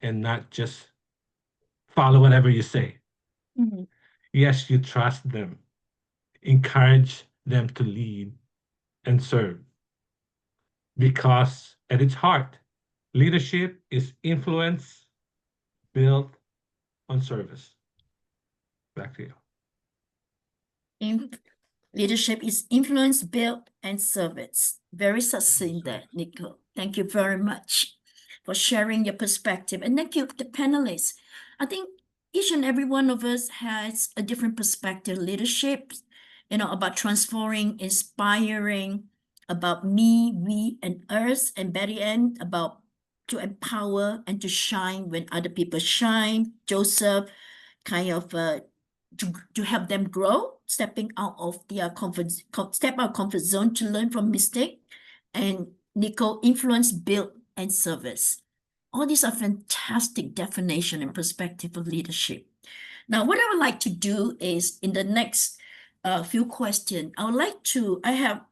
and not just follow whatever you say.
Mhm.
Yes, you trust them, encourage them to lead and serve. Because at its heart, leadership is influence built on service. Back to you.
Leadership is influence, built, and service. Very succinct there, Nico. Thank you very much for sharing your perspective. And thank you, the panelists. I think each and every one of us has a different perspective. Leadership, about transforming, inspiring, about me, we, and us, and by the end, about to empower and to shine when other people shine. Joseph, kind of to help them grow, stepping out of their comfort zone to learn from mistake. And Nico, influence, build, and service. All these are fantastic definition and perspective of leadership. Now, what I would like to do is in the next few questions, I have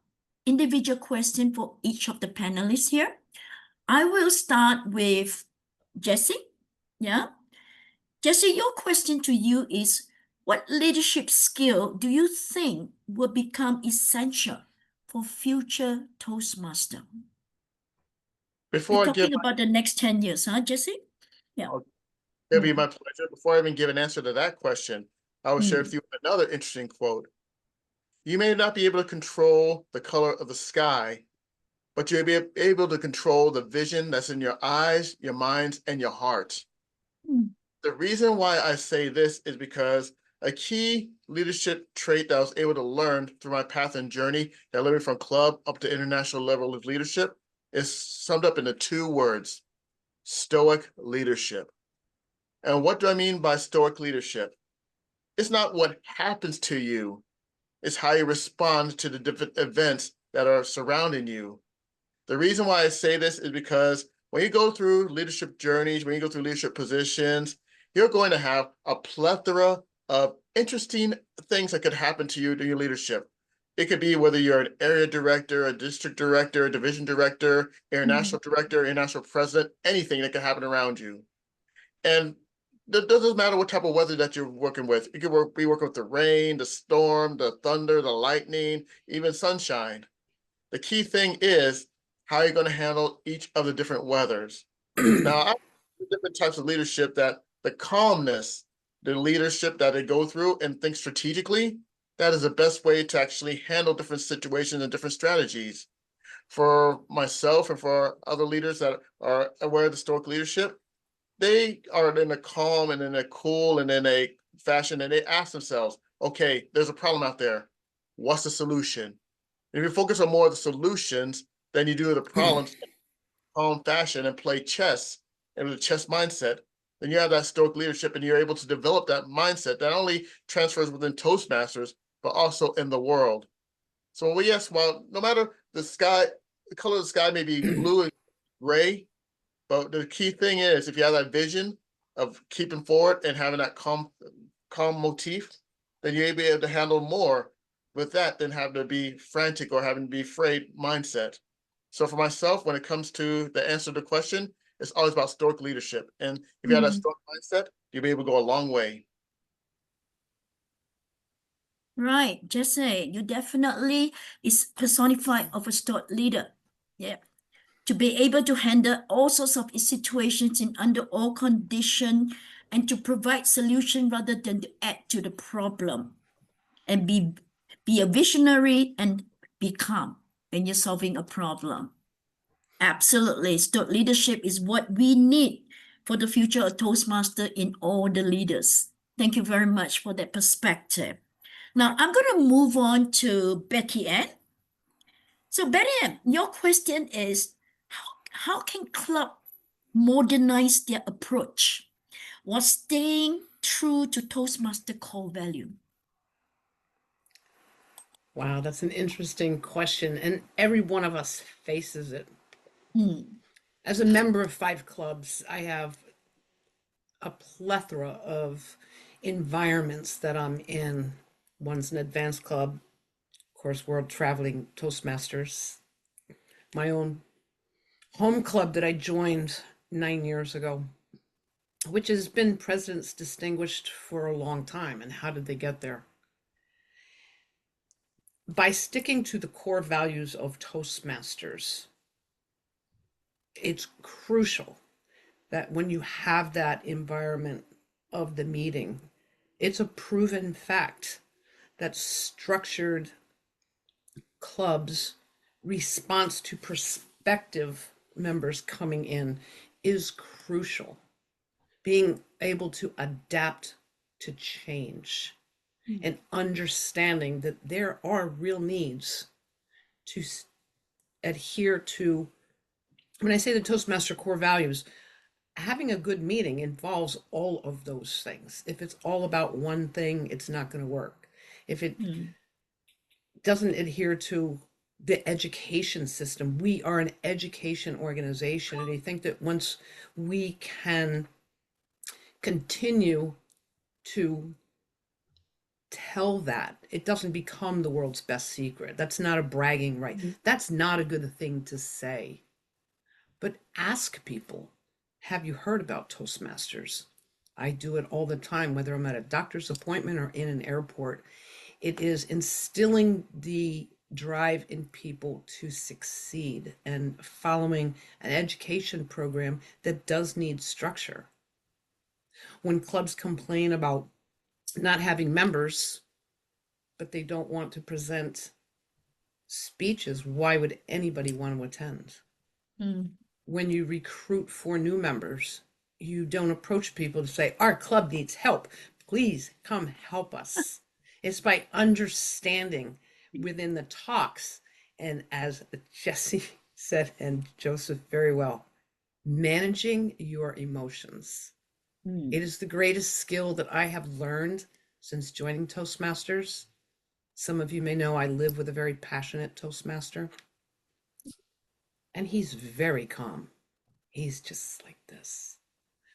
individual question for each of the panelists here. I will start with Jessie. Yeah. Jessie, your question to you is, what leadership skill do you think will become essential for future Toastmaster?
Before
We're
I give
talking about the next 10 years, huh, Jessie? Yeah.
It'll be my pleasure. Before I even give an answer to that question, I will share with you another interesting quote. You may not be able to control the color of the sky, but you'll be able to control the vision that's in your eyes, your minds, and your heart. The reason why I say this is because a key leadership trait that I was able to learn through my path and journey, that led me from club up to international level of leadership, is summed up into 2 words: stoic leadership. And what do I mean by stoic leadership? It's not what happens to you, it's how you respond to the different events that are surrounding you. The reason why I say this is because when you go through leadership journeys, when you go through leadership positions, you're going to have a plethora of interesting things that could happen to you during your leadership. It could be whether you're an area director, a district director, a division director, international director, international president, anything that could happen around you. And it doesn't matter what type of weather that you're working with. You could be working with the rain, the storm, the thunder, the lightning, even sunshine. The key thing is how you're going to handle each of the different weathers. Now, I have different types of leadership, that the calmness, the leadership that they go through and think strategically, that is the best way to actually handle different situations and different strategies. For myself and for other leaders that are aware of the stoic leadership, they are in a calm and in a cool and in a fashion, and they ask themselves, okay, there's a problem out there. What's the solution? If you focus on more of the solutions than you do the problems in a calm fashion and play chess and with a chess mindset, then you have that stoic leadership and you're able to develop that mindset that not only transfers within Toastmasters, but also in the world. So yes, while no matter the sky, the color of the sky may be blue and gray, but the key thing is if you have that vision of keeping forward and having that calm motif, then you'll be able to handle more with that than having to be frantic or having to be afraid mindset. So for myself, when it comes to the answer to the question, it's always about stoic leadership. And if you have that stoic mindset, you'll be able to go a long way.
Right, Jesse, you definitely is personified of a stoic leader. Yeah. To be able to handle all sorts of situations in under all conditions and to provide solution rather than to add to the problem, and be a visionary and be calm when you're solving a problem. Absolutely. Stoic leadership is what we need for the future of Toastmaster in all the leaders. Thank you very much for that perspective. Now, I'm going to move on to Betty Ann. So, Betty Ann, your question is, how can club modernize their approach while staying true to Toastmaster core value?
Wow, that's an interesting question, and every one of us faces it. As a member of 5 clubs, I have a plethora of environments that I'm in. One's an advanced club, of course, World Traveling Toastmasters, my own home club that I joined 9 years ago. which has been President's Distinguished for a long time. And how did they get there? By sticking to the core values of Toastmasters. It's crucial that when you have that environment of the meeting, it's a proven fact that structured clubs' response to prospective members coming in is crucial. Being able to adapt to change and understanding that there are real needs to adhere to, when I say the Toastmaster core values, having a good meeting involves all of those things. If it's all about one thing, it's not going to work. If it doesn't adhere to the education system, we are an education organization. And I think that once we can continue to tell that, it doesn't become the world's best secret. That's not a bragging right. That's not a good thing to say. But ask people, have you heard about Toastmasters? I do it all the time, whether I'm at a doctor's appointment or in an airport. It is instilling the drive in people to succeed and following an education program that does need structure. When clubs complain about not having members, but they don't want to present speeches, why would anybody want to attend? When you recruit for new members, you don't approach people to say, our club needs help. Please come help us. It's by understanding within the talks. And as Jesse said, and Joseph very well, managing your emotions. It is the greatest skill that I have learned since joining Toastmasters. Some of you may know I live with a very passionate Toastmaster. And he's very calm. He's just like this.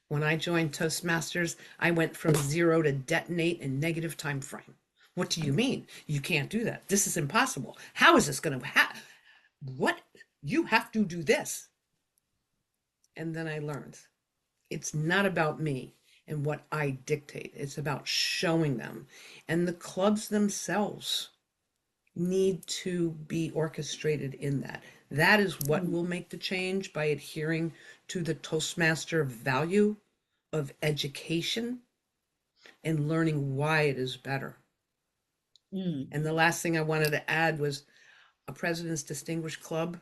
When I joined Toastmasters, I went from 0 to detonate in negative time frame. What do you mean? You can't do that. This is impossible. How is this going to happen? What? You have to do this. And then I learned it's not about me and what I dictate. It's about showing them. And the clubs themselves need to be orchestrated in that. That is what will make the change, by adhering to the Toastmaster value of education and learning why it is better. And the last thing I wanted to add was a President's Distinguished Club.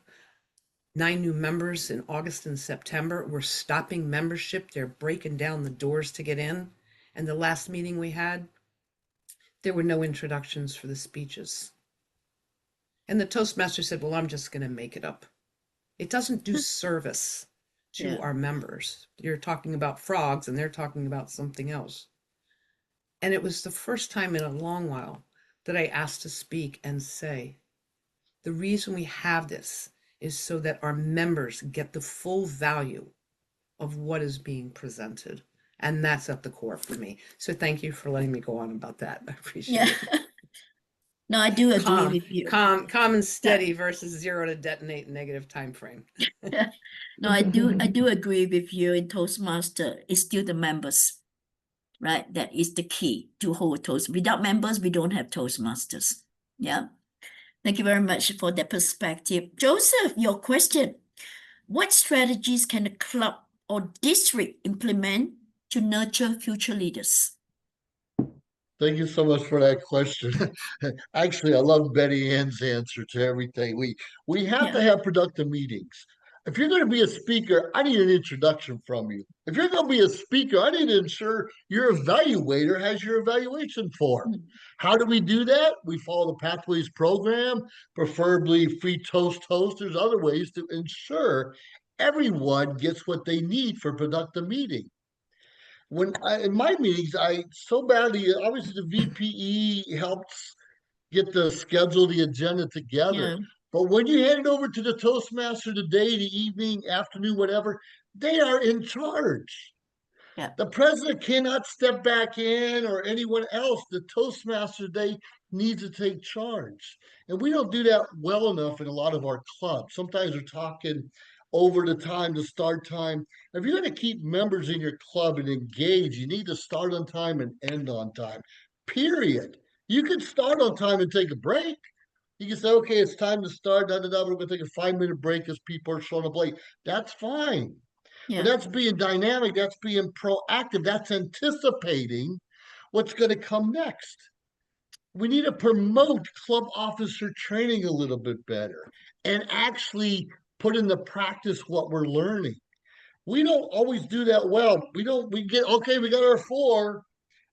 9 new members in August and September. We're stopping membership. They're breaking down the doors to get in. And the last meeting we had, there were no introductions for the speeches. And the Toastmaster said, well, I'm just going to make it up. It doesn't do service to our members. You're talking about frogs and they're talking about something else. And it was the first time in a long while that I asked to speak and say, the reason we have this is so that our members get the full value of what is being presented. And that's at the core for me. So thank you for letting me go on about that. I appreciate it.
No, I do agree with you.
Calm and steady versus 0 to detonate negative time frame.
No, I do agree with you. In Toastmaster, it's still the members, right? That is the key to hold Toast. Without members, we don't have Toastmasters. Yeah. Thank you very much for that perspective. Joseph, your question. What strategies can a club or district implement to nurture future leaders?
Thank you so much for that question. Actually, I love Betty Ann's answer to everything. We have to have productive meetings. If you're going to be a speaker, I need an introduction from you. If you're going to be a speaker, I need to ensure your evaluator has your evaluation form. How do we do that? We follow the Pathways program, preferably free toast. There's other ways to ensure everyone gets what they need for a productive meeting. In my meetings, I so badly, obviously the VPE helps get the schedule, the agenda together. But when you hand it over to the Toastmaster the day, the evening, afternoon, whatever, they are in charge. The president cannot step back in, or anyone else. The Toastmaster, they need to take charge. And we don't do that well enough in a lot of our clubs. Sometimes we're talking over the time, the start time. If you're going to keep members in your club and engage, you need to start on time and end on time, period. You can start on time and take a break. You can say, okay, it's time to start. We're going to take a 5-minute break as people are showing up late. That's fine.
Yeah.
But that's being dynamic. That's being proactive. That's anticipating what's going to come next. We need to promote club officer training a little bit better and actually put into practice what we're learning. We don't always do that well. We got our 4,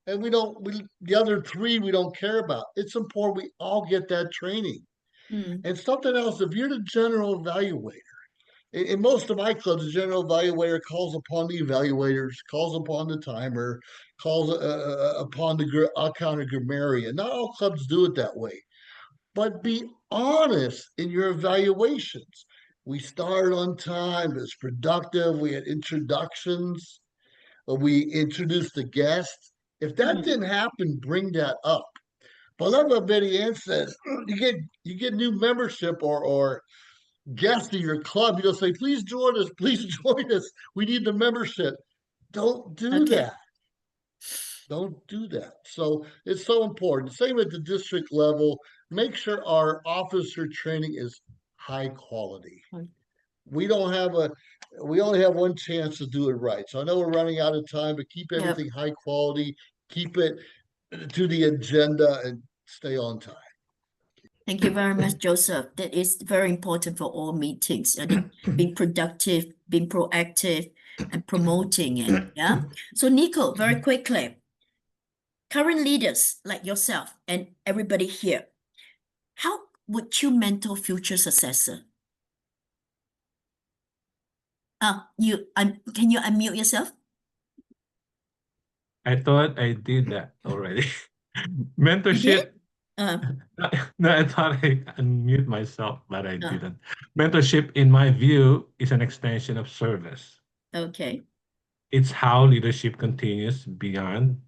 and the other 3 we don't care about. It's important we all get that training. And something else, if you're the general evaluator, in most of my clubs, the general evaluator calls upon the evaluators, calls upon the timer, calls upon the counter grammarian. Not all clubs do it that way, but be honest in your evaluations. We started on time. It's productive. We had introductions. We introduced the guests. If that didn't happen, bring that up. But I love what Betty Ann says. You get new membership or guests to your club. You'll say, please join us. Please join us. We need the membership. Don't do that. Don't do that. So it's so important. Same at the district level. Make sure our officer training is high quality. We only have one chance to do it right. So I know we're running out of time, but keep everything high quality, keep it to the agenda, and stay on time.
Thank you very much, Joseph. That is very important for all meetings. I think being productive, being proactive, and promoting it. Yeah. So Nico, very quickly, current leaders like yourself and everybody here, how would you mentor future successor? Can you unmute yourself?
I thought I did that already. Mentorship. No, I thought I unmute myself, but I didn't. Mentorship, in my view, is an extension of service.
Okay.
It's how leadership continues beyond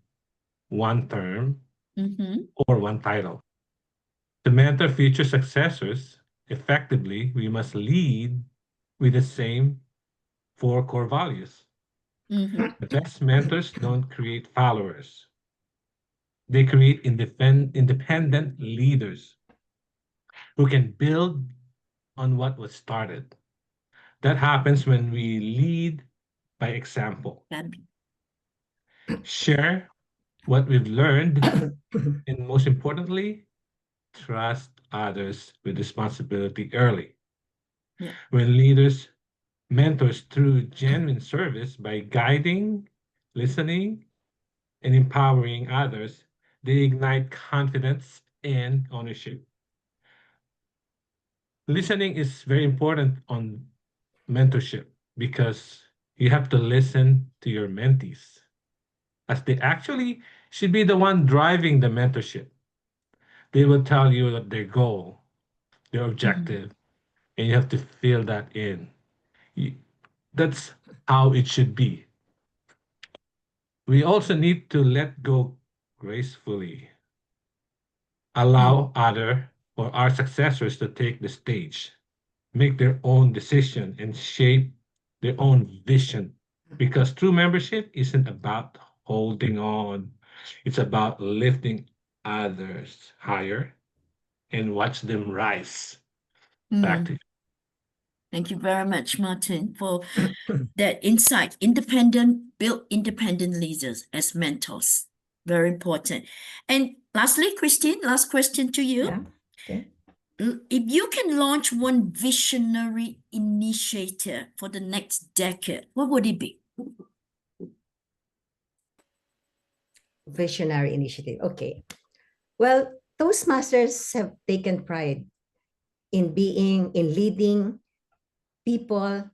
one term or one title. To mentor future successors effectively, we must lead with the same 4 core values. The best mentors don't create followers. They create independent leaders who can build on what was started. That happens when we lead by example. Share what we've learned, and most importantly, trust others with responsibility early. When leaders mentors through genuine service by guiding, listening, and empowering others, they ignite confidence and ownership. Listening is very important on mentorship because you have to listen to your mentees, as they actually should be the one driving the mentorship. They will tell you that their goal, their objective, and you have to fill that in. That's how it should be. We also need to let go gracefully. Allow our successors to take the stage, make their own decision, and shape their own vision. Because true membership isn't about holding on. It's about lifting others higher and watch them rise. Back to you.
Thank you very much, Martin, for that insight. Build independent leaders as mentors. Very important. And lastly, Christine, last question to you.
Yeah. Okay.
If you can launch one visionary initiative for the next decade, what would it be?
Visionary initiative. Okay. Well, Toastmasters have taken pride in leading people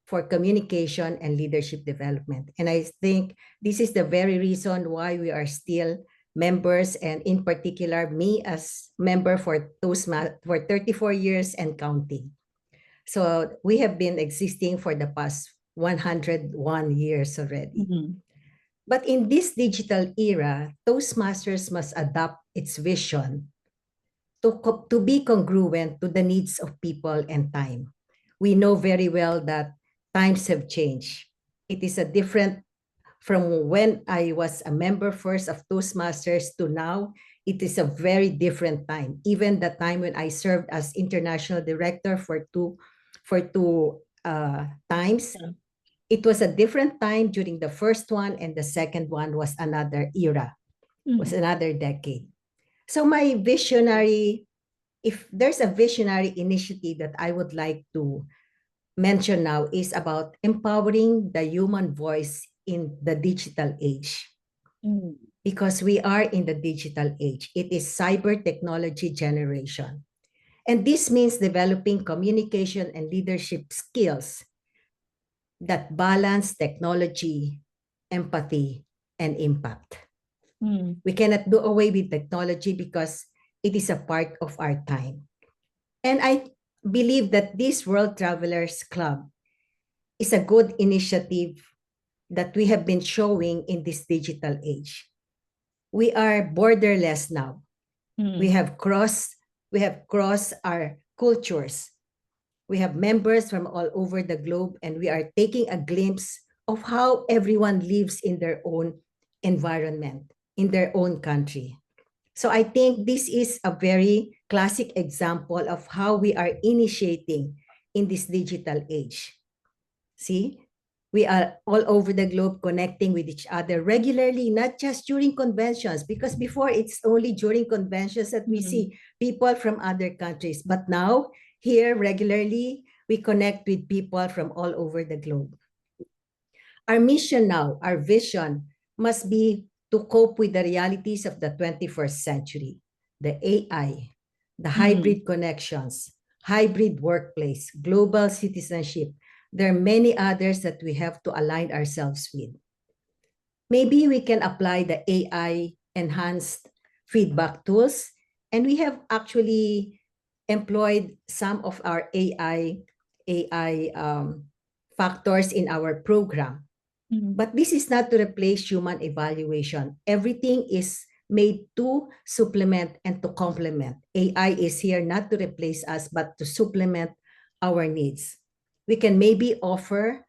for communication and leadership development. And I think this is the very reason why we are still members, and in particular, me as member for Toastmasters for 34 years and counting. So we have been existing for the past 101 years already. But in this digital era, Toastmasters must adopt its vision to be congruent to the needs of people and time. we know very well that times have changed. It is a different from when I was a member first of Toastmasters to now. It is a very different time. Even the time when I served as international director for two times, it was a different time during the first one, and the second one was another era, was another decade. So my visionary, if there's a visionary initiative that I would like to mention now, is about empowering the human voice in the digital age. Because we are in the digital age. It is cyber technology generation. And this means developing communication and leadership skills that balance technology, empathy, and impact. We cannot do away with technology because it is a part of our time. And I believe that this World Travelers Club is a good initiative that we have been showing in this digital age. We are borderless now. We have crossed our cultures. We have members from all over the globe, and we are taking a glimpse of how everyone lives in their own environment, in their own country. So I think this is a very classic example of how we are initiating in this digital age. See, we are all over the globe connecting with each other regularly, not just during conventions, because before it's only during conventions that we see people from other countries. But now, here regularly, we connect with people from all over the globe. Our mission now, our vision, must be to cope with the realities of the 21st century, the AI, the hybrid connections, hybrid workplace, global citizenship. There are many others that we have to align ourselves with. Maybe we can apply the AI enhanced feedback tools, and we have actually employed some of our AI factors in our program. But this is not to replace human evaluation. Everything is made to supplement and to complement. AI is here not to replace us, but to supplement our needs. We can maybe offer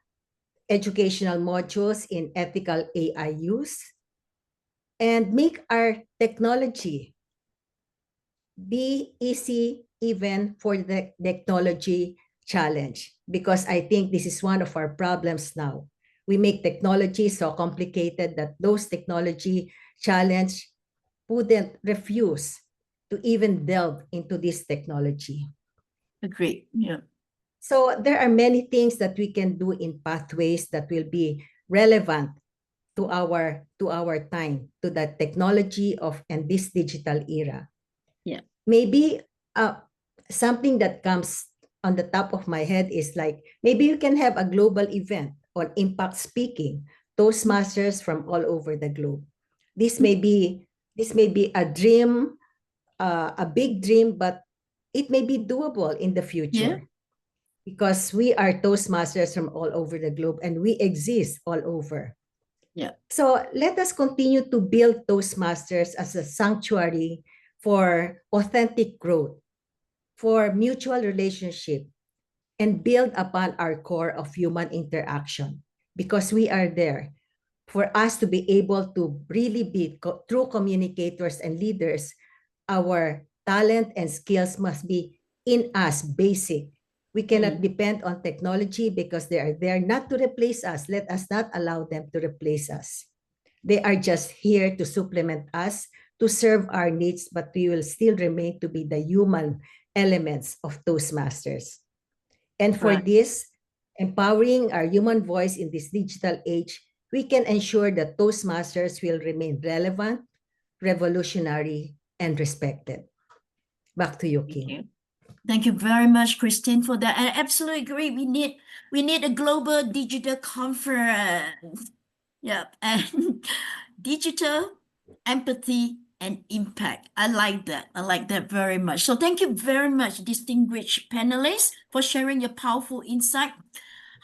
educational modules in ethical AI use and make our technology be easy even for the technology challenge, because I think this is one of our problems now. We make technology so complicated that those technology challenge wouldn't refuse to even delve into this technology.
Agree. Yeah.
So there are many things that we can do in pathways that will be relevant to our time, to the technology of and this digital era.
Yeah.
Maybe something that comes on the top of my head is like, maybe you can have a global event on impact speaking, Toastmasters from all over the globe. This may be a dream, a big dream, but it may be doable in the future.
Yeah.
Because we are Toastmasters from all over the globe and we exist all over.
Yeah.
So let us continue to build Toastmasters as a sanctuary for authentic growth, for mutual relationship, and build upon our core of human interaction, because we are there. For us to be able to really be true communicators and leaders, our talent and skills must be in us, basic. We cannot depend on technology because they are there not to replace us. Let us not allow them to replace us. They are just here to supplement us, to serve our needs, but we will still remain to be the human elements of Toastmasters. And for this, empowering our human voice in this digital age, we can ensure that Toastmasters will remain relevant, revolutionary, and respected. Back to you, Kim.
Thank you very much, Christine, for that. I absolutely agree. We need a global digital conference. Yep. And digital empathy and impact. I like that. I like that very much. So thank you very much, distinguished panelists, for sharing your powerful insight,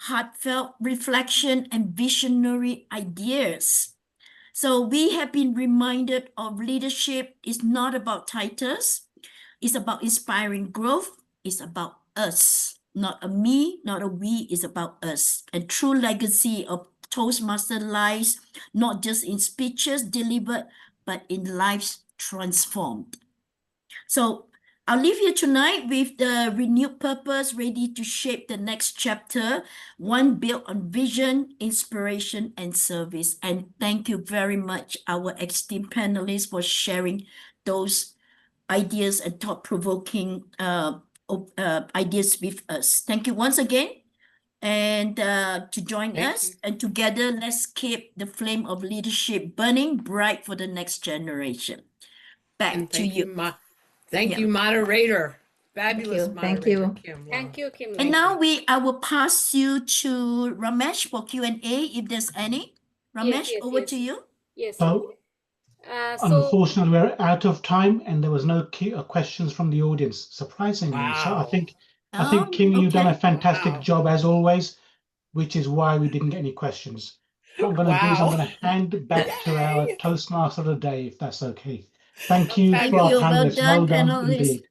heartfelt reflection, and visionary ideas. So we have been reminded of leadership is not about titles. It's about inspiring growth. It's about us. not a me, not a we, it's about us. And true legacy of Toastmaster lies not just in speeches delivered, but in lives transformed. So I'll leave you tonight with the renewed purpose, ready to shape the next chapter, one built on vision, inspiration, and service. And thank you very much, our esteemed panelists, for sharing those ideas and thought-provoking ideas with us. Thank you once again. And to join us, and together, let's keep the flame of leadership burning bright for the next generation. Back to you.
Thank you, moderator. Fabulous
you.
moderator,
Thank you.
Kim.
Thank you, Kim.
And now I will pass you to Ramesh for Q&A if there's any. Ramesh, over to you.
Yes.
So,
So
unfortunately, we're out of time, and there was no questions from the audience, surprisingly. So I think, Kim, you've done a fantastic job as always, which is why we didn't get any questions. What I'm going to do is I'm going to hand back to our Toastmaster of the day, if that's okay. Thank you
Thank
for our
you. Well
panelists.
done,
Well done
panelists.
indeed.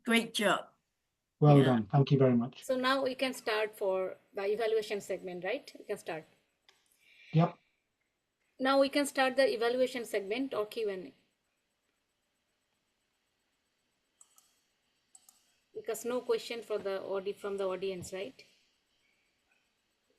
Great job.
Well done. Thank you very much.
So now we can start for the evaluation segment, right? We can start.
Yep.
Now we can start the evaluation segment or Q&A. Because no question for the from the audience, right?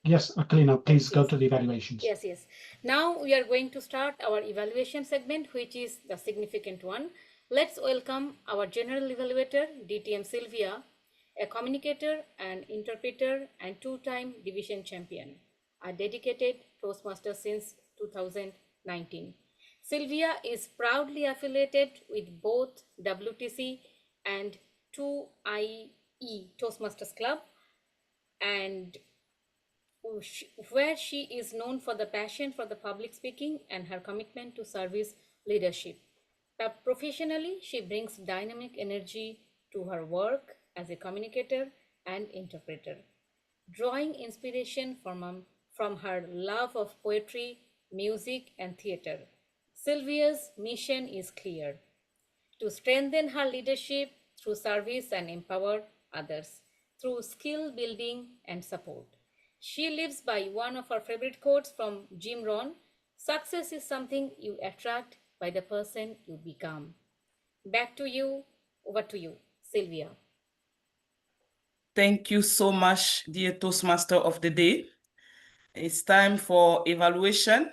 Yes, Akalina, please go to the evaluations.
Yes. Now we are going to start our evaluation segment, which is the significant one. Let's welcome our general evaluator, DTM Sylvia, a communicator and interpreter and two-time division champion, a dedicated Toastmaster since 2019. Sylvia is proudly affiliated with both WTC and 2IE Toastmasters Club, and where she is known for the passion for the public speaking and her commitment to service leadership. Professionally, she brings dynamic energy to her work as a communicator and interpreter, drawing inspiration from her love of poetry, music, and theater. Sylvia's mission is clear: to strengthen her leadership through service and empower others through skill building and support. She lives by one of her favorite quotes from Jim Rohn: success is something you attract by the person you become. Back to you, over to you, Sylvia.
Thank you so much, dear Toastmaster of the Day. It's time for evaluation,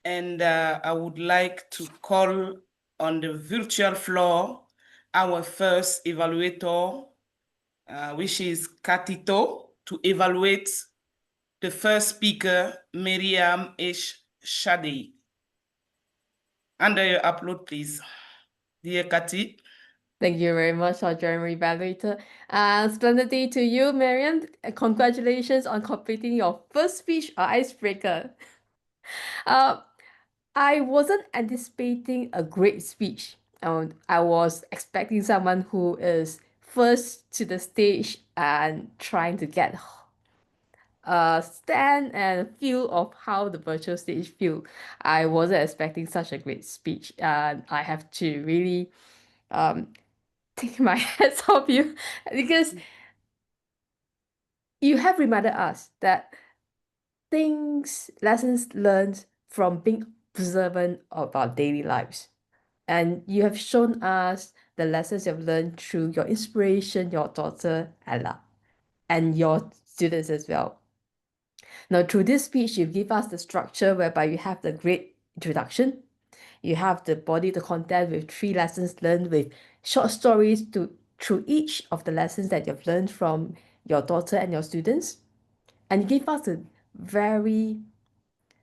and I would like to call on the virtual floor our first evaluator, which is Katito, to evaluate the first speaker, Meryam H. Shadi. Under your upload, please. Dear Kati.
Thank you very much, our General Evaluator. Splendid day to you, Meryam. Congratulations on completing your first speech or icebreaker. I wasn't anticipating a great speech. I was expecting someone who is first to the stage and trying to get a stand and feel of how the virtual stage feel. I wasn't expecting such a great speech. I have to really take my hats off you, because you have reminded us that lessons learned from being observant of our daily lives. And you have shown us the lessons you've learned through your inspiration, your daughter, Ella, and your students as well. Now, through this speech, you give us the structure whereby you have the great introduction, you have the body, the content with 3 lessons learned with short stories through each of the lessons that you've learned from your daughter and your students. And you give us a very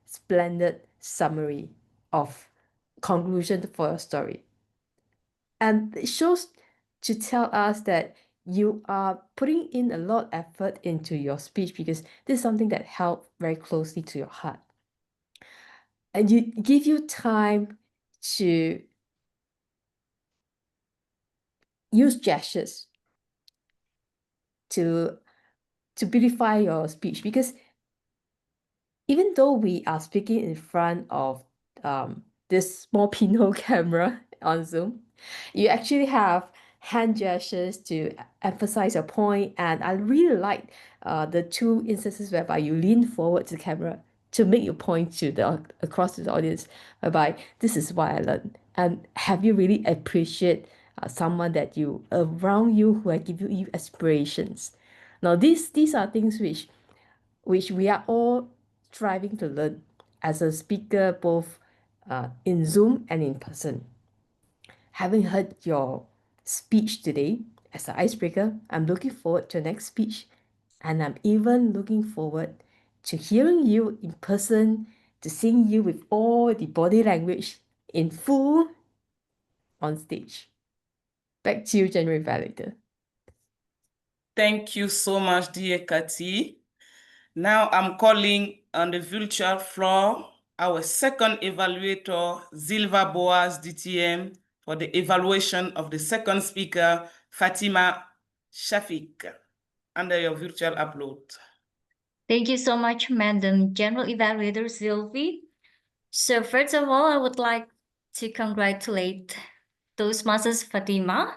splendid summary of conclusion for your story. And it shows to tell us that you are putting in a lot of effort into your speech, because this is something that held very closely to your heart. And you give you time to use gestures to beautify your speech, because even though we are speaking in front of this small pinhole camera on Zoom, you actually have hand gestures to emphasize your point. And I really like the two instances whereby you lean forward to the camera to make your point to across to the audience, whereby this is what I learned. And have you really appreciate someone that you around you who have given you aspirations? Now, these are things which we are all striving to learn as a speaker, both in Zoom and in person. Having heard your speech today as an icebreaker, I'm looking forward to the next speech, and I'm even looking forward to hearing you in person, to seeing you with all the body language in full on stage. Back to you, General Evaluator.
Thank you so much, dear Kathy. Now I'm calling on the virtual floor our second evaluator, Zilva Boaz, DTM, for the evaluation of the second speaker, Fatimah Shafiq, under your virtual upload.
Thank you so much, Madam General Evaluator Sylvie. So first of all, I would like to congratulate Toastmasters Fatimah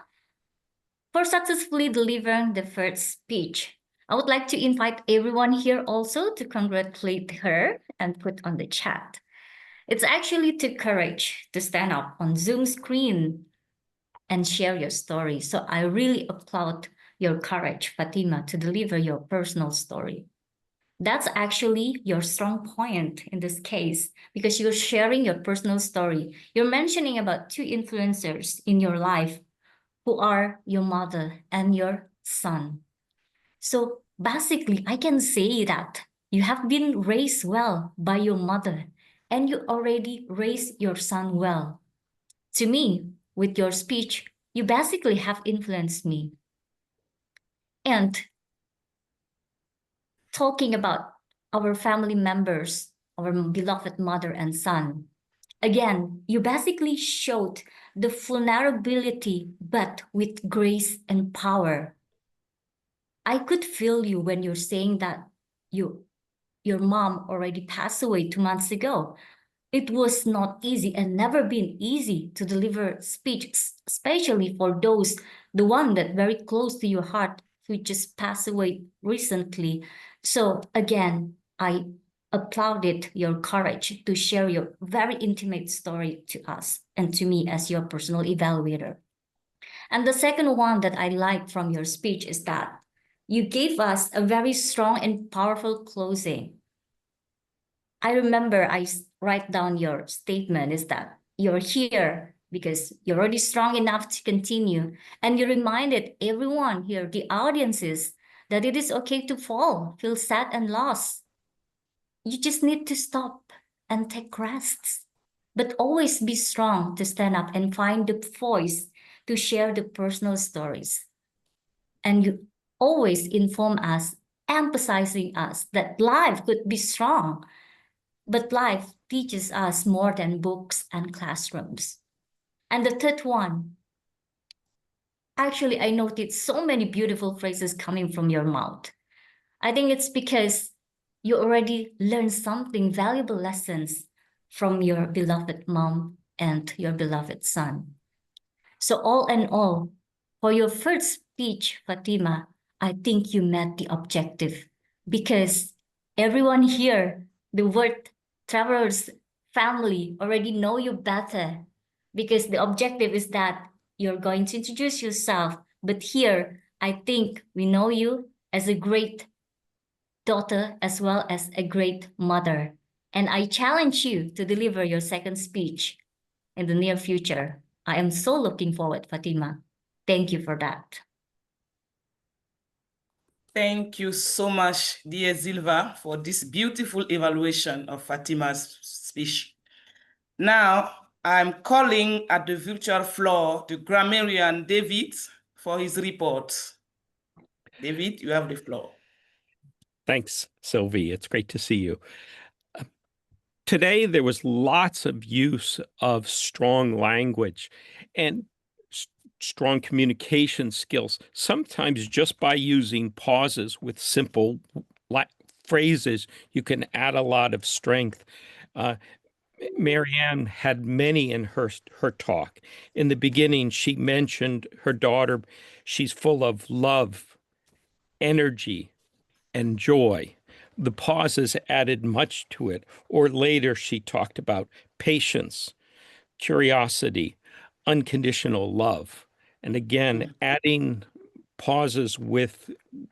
for successfully delivering the first speech. I would like to invite everyone here also to congratulate her and put on the chat. It's actually took courage to stand up on Zoom screen and share your story. So I really applaud your courage, Fatimah, to deliver your personal story. That's actually your strong point in this case, because you're sharing your personal story. You're mentioning about two influencers in your life who are your mother and your son. So basically, I can say that you have been raised well by your mother and you already raised your son well. To me, with your speech, you basically have influenced me. And talking about our family members, our beloved mother and son, again, you basically showed the vulnerability, but with grace and power. I could feel you when you're saying that your mom already passed away 2 months ago. It was not easy and never been easy to deliver speech, especially for those, the one that very close to your heart who just passed away recently. So again, I applauded your courage to share your very intimate story to us and to me as your personal evaluator. And the second one that I like from your speech is that you gave us a very strong and powerful closing. I remember I write down your statement is that you're here because you're already strong enough to continue. And you reminded everyone here, the audiences, that it is okay to fall, feel sad and lost. You just need to stop and take rests, but always be strong to stand up and find the voice to share the personal stories. And you always inform us, emphasizing us that life could be strong, but life teaches us more than books and classrooms. And the third one, actually, I noticed so many beautiful phrases coming from your mouth. I think it's because you already learned something, valuable lessons from your beloved mom and your beloved son. So all in all, for your first speech, Fatimah, I think you met the objective because everyone here, the World Travelers family already know you better because the objective is that you're going to introduce yourself. But here, I think we know you as a great daughter as well as a great mother. And I challenge you to deliver your second speech in the near future. I am so looking forward, Fatimah. Thank you for that.
Thank you so much, dear Zilva, for this beautiful evaluation of Fatimah's speech. Now, I'm calling at the virtual floor the grammarian David for his report. David, you have the floor.
Thanks, Sylvie. It's great to see you. Today, there was lots of use of strong language and strong communication skills, sometimes just by using pauses with simple phrases, you can add a lot of strength. Marianne had many in her talk. In the beginning, she mentioned her daughter. She's full of love, energy, and joy. The pauses added much to it. Or later, she talked about patience, curiosity, unconditional love. And again, adding pauses with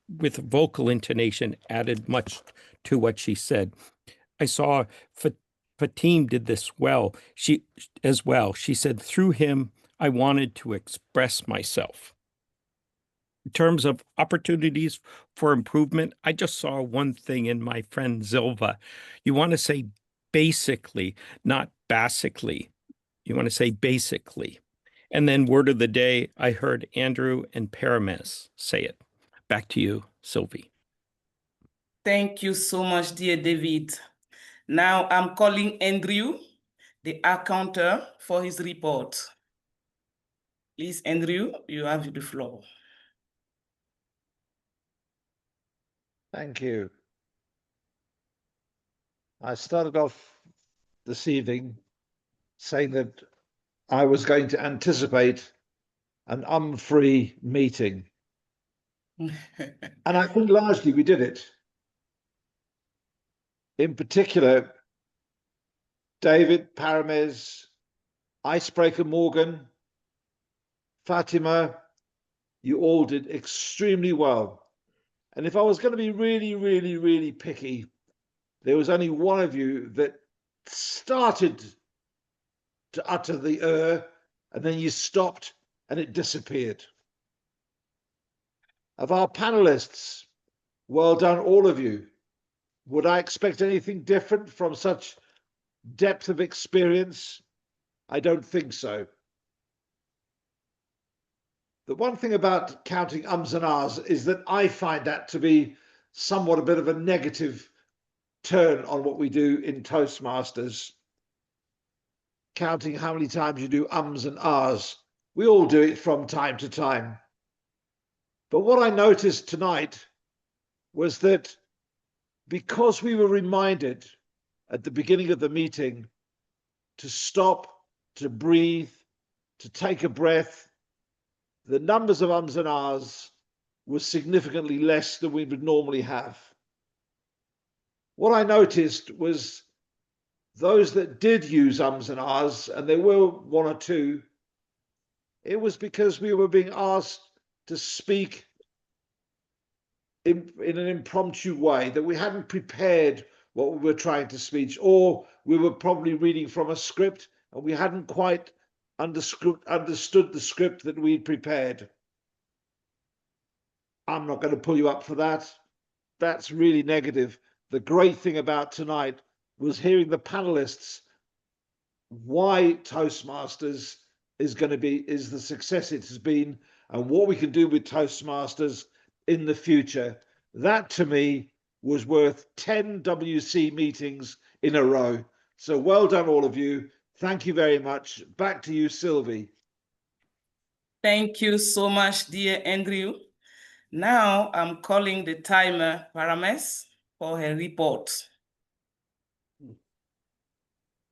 vocal intonation added much to what she said. I saw Fatim did this well. She said, through him, I wanted to express myself. In terms of opportunities for improvement, I just saw one thing in my friend Zilva. You want to say basically, not basically. You want to say basically. And then word of the day, I heard Andrew and Parames say it. Back to you, Sylvie.
Thank you so much, dear David. Now I'm calling Andrew, the accountant, for his report. Please, Andrew, you have the floor.
Thank you. I started off this evening saying that I was going to anticipate an free meeting. And I think largely we did it. In particular, David, Parames, Icebreaker Morgan, Fatima, you all did extremely well. And if I was going to be really, really, really picky, there was only one of you that started to utter the and then you stopped and it disappeared. Of our panelists, well done, all of you. Would I expect anything different from such depth of experience? I don't think so. The one thing about counting ums and ahs is that I find that to be somewhat a bit of a negative turn on what we do in Toastmasters. Counting how many times you do ums and ahs. We all do it from time to time. But what I noticed tonight was that because we were reminded at the beginning of the meeting to stop, to breathe, to take a breath, the numbers of ums and ahs were significantly less than we would normally have. What I noticed was those that did use ums and ahs, and there were one or two, it was because we were being asked to speak in an impromptu way, that we hadn't prepared what we were trying to speak, or we were probably reading from a script and we hadn't quite understood the script that we'd prepared. I'm not going to pull you up for that. That's really negative. The great thing about tonight was hearing the panelists why Toastmasters is the success it has been, and what we can do with Toastmasters in the future. That to me was worth 10 WC meetings in a row. So well done, all of you. Thank you very much. Back to you, Sylvie.
Thank you so much, dear Andrew. Now I'm calling the timer, Parames, for her report.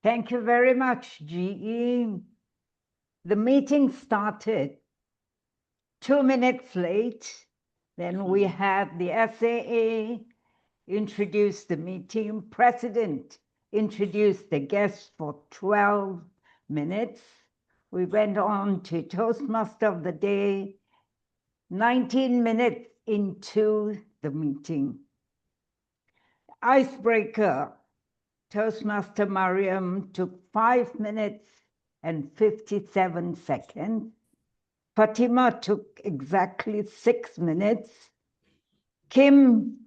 Thank you very much, GE. The meeting started 2 minutes late. Then we had the SAA introduce the meeting. President introduced the guests for 12 minutes. We went on to Toastmaster of the Day, 19 minutes into the meeting. Icebreaker, Toastmaster Meryam took 5 minutes and 57 seconds. Fatimah took exactly 6 minutes. Kim,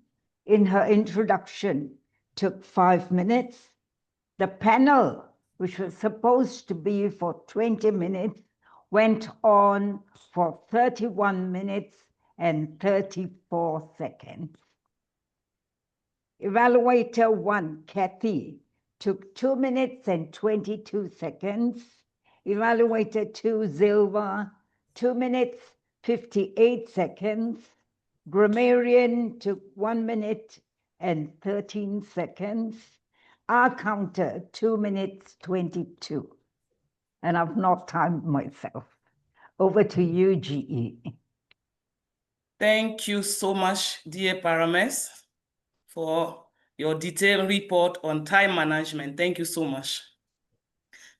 in her introduction, took 5 minutes. The panel, which was supposed to be for 20 minutes, went on for 31 minutes and 34 seconds. Evaluator 1, Kathy, took 2 minutes and 22 seconds. Evaluator 2, Zilva, 2 minutes, 58 seconds. Grammarian took 1 minute and 13 seconds. Our counter, 2 minutes 22. And I've not timed myself. Over to you, GE.
Thank you so much, dear Parames, for your detailed report on time management. Thank you so much.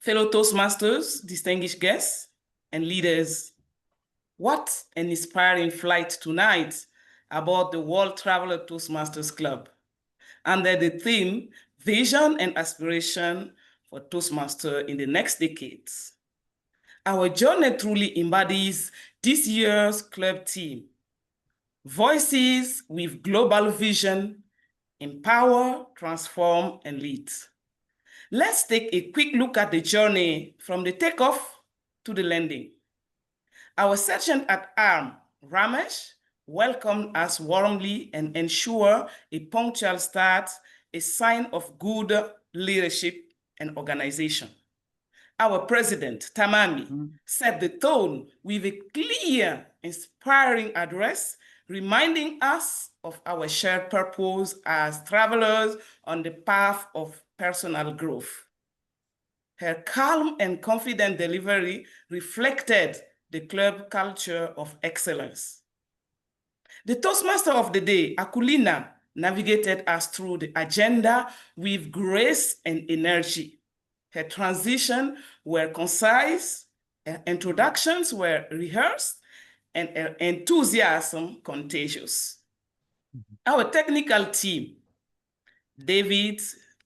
Fellow Toastmasters, distinguished guests, and leaders, what an inspiring flight tonight aboard the World Traveler Toastmasters Club under the theme, Vision and Aspiration for Toastmaster in the Next Decades. Our journey truly embodies this year's club theme, Voices with Global Vision, Empower, Transform, and Lead. Let's take a quick look at the journey from the takeoff to the landing. Our sergeant at arms, Ramesh, welcomed us warmly and ensured a punctual start, a sign of good leadership and organization. Our president, Tamami, set the tone with a clear, inspiring address, reminding us of our shared purpose as travelers on the path of personal growth. Her calm and confident delivery reflected the club culture of excellence. The Toastmaster of the day, Akulina, navigated us through the agenda with grace and energy. Her transitions were concise, her introductions were rehearsed, and her enthusiasm contagious. Our technical team, David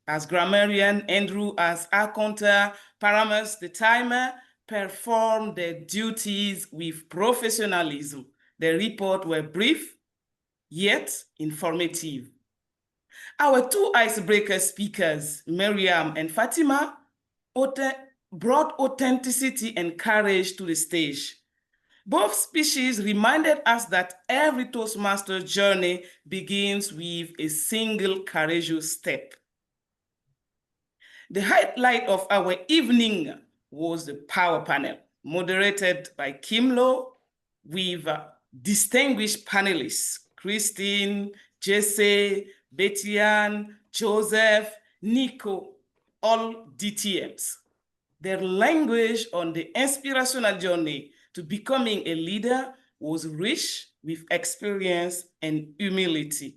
as grammarian, Andrew as accountant, Paramus the timer, performed their duties with professionalism. The reports were brief, yet informative. Our two icebreaker speakers, Meryam and Fatimah, brought authenticity and courage to the stage. Both species reminded us that every Toastmaster journey begins with a single courageous step. The highlight of our evening was the power panel, moderated by Kim Lo, with distinguished panelists, Christine, Jesse, Betian, Joseph, Nico, all DTMs. Their language on the inspirational journey to becoming a leader was rich with experience and humility.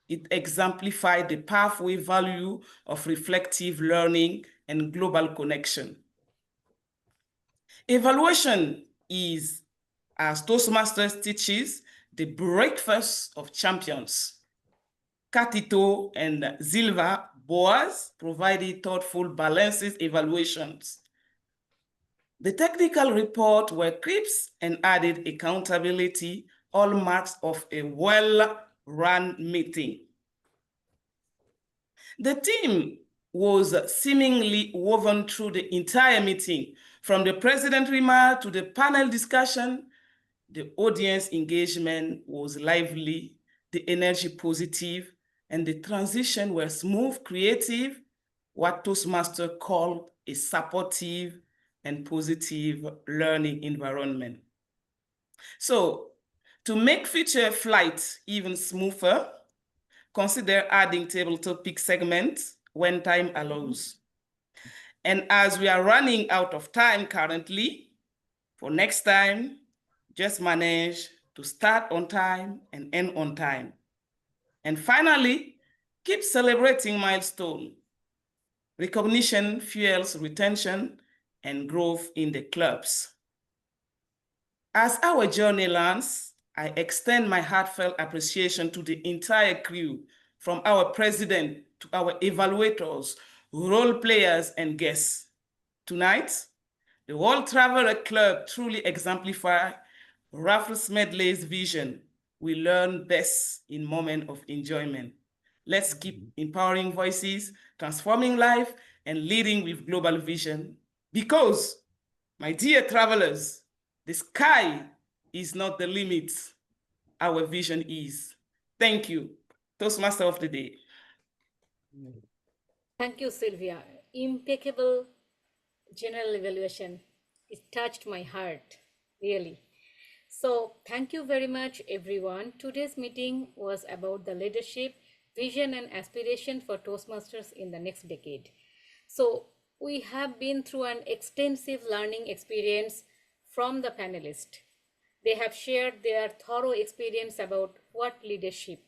It exemplified the pathway value of reflective learning and global connection. Evaluation is, as Toastmasters teaches, the breakfast of champions. Katito and Zilva Boas provided thoughtful, balanced evaluations. The technical report were crisp and added accountability, all marks of a well-run meeting. The theme was seemingly woven through the entire meeting, from the president's remark to the panel discussion. The audience engagement was lively, the energy positive, and the transition were smooth, creative, what Toastmasters called a supportive and positive learning environment. So, to make future flights even smoother, consider adding table topic segments when time allows. And as we are running out of time currently, for next time, just manage to start on time and end on time. And finally, keep celebrating milestones. Recognition fuels retention and growth in the clubs. As our journey lands, I extend my heartfelt appreciation to the entire crew, from our president to our evaluators, role players, and guests. Tonight, the World Traveler Club truly exemplifies Raffles Medley's vision. We learn best in moments of enjoyment. Let's keep empowering voices, transforming life, and leading with global vision. Because, my dear travelers, the sky is not the limit. Our vision is. Thank you. Toastmaster of the Day.
Thank you, Sylvia. Impeccable general evaluation. It touched my heart, really. So thank you very much, everyone. Today's meeting was about the leadership vision and aspiration for Toastmasters in the next decade. So we have been through an extensive learning experience from the panelists. They have shared their thorough experience about what leadership.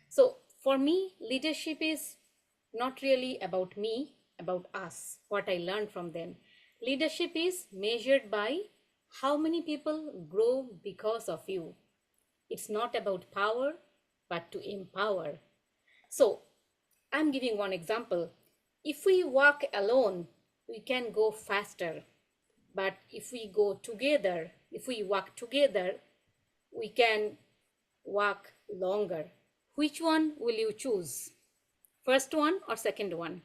So for me, leadership is not really about me, about us, what I learned from them. Leadership is measured by how many people grow because of you. It's not about power, but to empower. So I'm giving one example. If we walk alone, we can go faster. But if we go together, if we walk together, we can walk longer. Which one will you choose? First one or second one?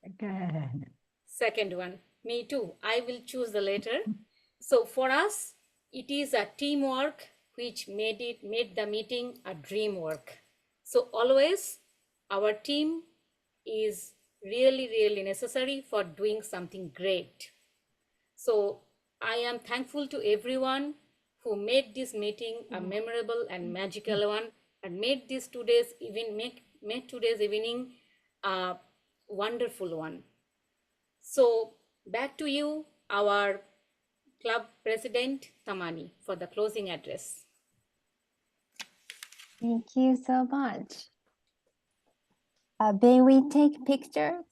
Again.
Second one. Me too. I will choose the latter. So for us, it is a teamwork which made the meeting a dream work. So always our team is really, really necessary for doing something great. So I am thankful to everyone who made this meeting a memorable and magical one, and made today's evening a wonderful one. So back to you, our club president Tamani, for the closing address.
Thank you so much. May we take pictures?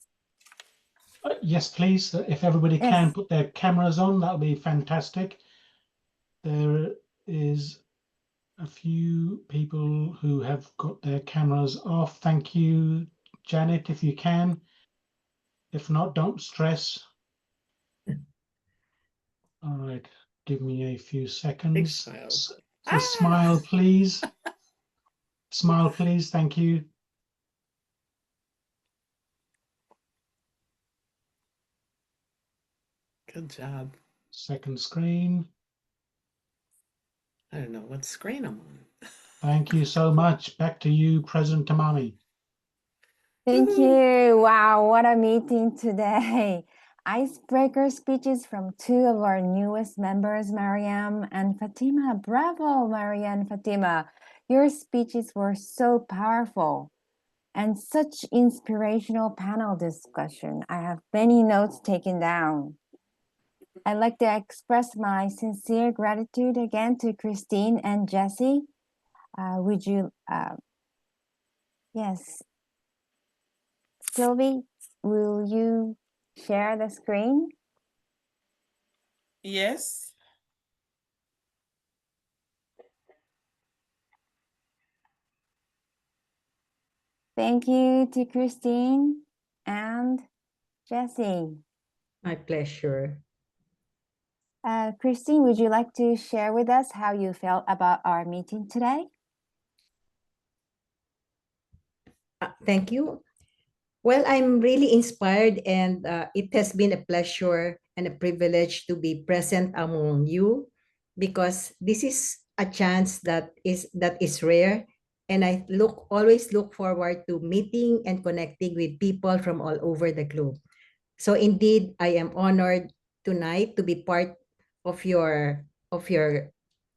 Yes, please. If everybody can
Yes.
put their cameras on, that would be fantastic. There is a few people who have got their cameras off. Thank you, Janet, if you can. If not, don't stress. All right, give me a few seconds.
smiles.
So smile, please. Smile, please. Thank you.
Good job.
Second screen.
I don't know what screen I'm on.
Thank you so much. Back to you, President Tamami.
Thank you. Wow, what a meeting today. Icebreaker speeches from two of our newest members, Meryam and Fatimah. Bravo, Meryam and Fatimah. Your speeches were so powerful and such inspirational panel discussion. I have many notes taken down. I'd like to express my sincere gratitude again to Christine and Jessie. Would you, yes, Sylvie, will you share the screen?
Yes.
Thank you to Christine and Jessie.
My pleasure.
Christine, would you like to share with us how you felt about our meeting today?
Thank you. Well, I'm really inspired, and it has been a pleasure and a privilege to be present among you, because this is a chance that is rare, and I always look forward to meeting and connecting with people from all over the globe. So indeed, I am honored tonight to be part of your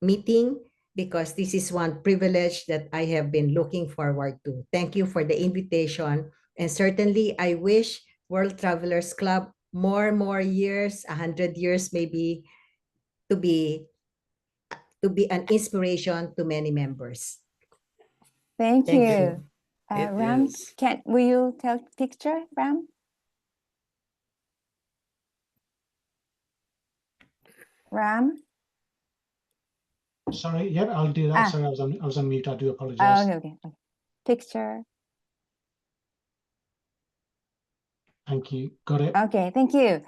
meeting, because this is one privilege that I have been looking forward to. Thank you for the invitation. And certainly I wish World Travelers Club more years, 100 years maybe, to be an inspiration to many members.
Thank you.
It
Ram,
is.
will you tell picture, Ram? Ram?
Sorry, yeah, I'll do that. Sorry, I was on mute. I do apologize.
Okay. Picture.
Thank you. Got it.
Okay, thank you.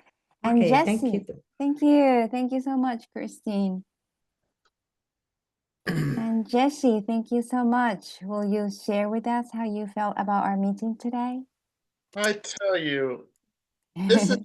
And
Okay,
Jessie, thank you so much, Christine. And Jessie, thank you so much. Will you share with us how you felt about our meeting today?
I tell you, this is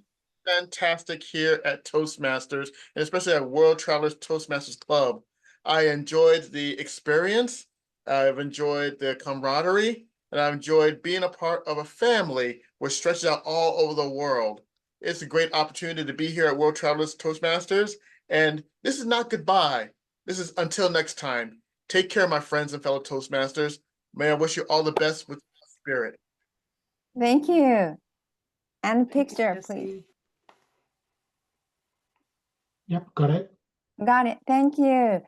fantastic here at Toastmasters, and especially at World Travelers Toastmasters Club. I enjoyed the experience. I've enjoyed the camaraderie, and I've enjoyed being a part of a family which stretches out all over the world. It's a great opportunity to be here at World Travelers Toastmasters, and this is not goodbye. This is until next time. Take care, my friends and fellow Toastmasters. May I wish you all the best with spirit.
Thank you. And picture, please.
Yep, got it.
Got it. Thank you.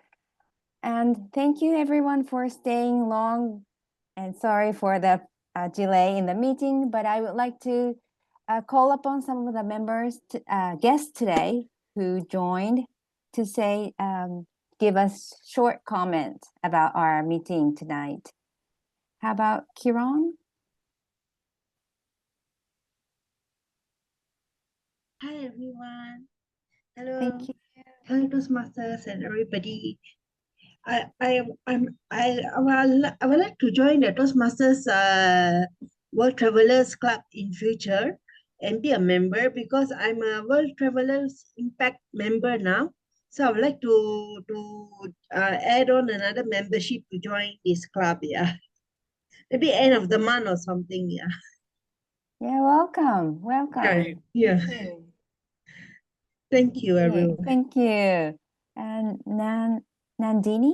And thank you everyone for staying long. And sorry for the delay in the meeting, but I would like to call upon some of the members, guests today who joined to say, give us short comments about our meeting tonight. How about Kiran?
Hi everyone. Hello.
Thank you.
Hello Toastmasters and everybody. I would like to join the Toastmasters World Travelers Club in future and be a member because I'm a World Travelers Impact member now. So I would like to add on another membership to join this club. Yeah, maybe end of the month or something. Yeah.
Yeah, welcome. Welcome.
Yeah. Thank you,
Okay,
everyone.
thank you. And Nandini?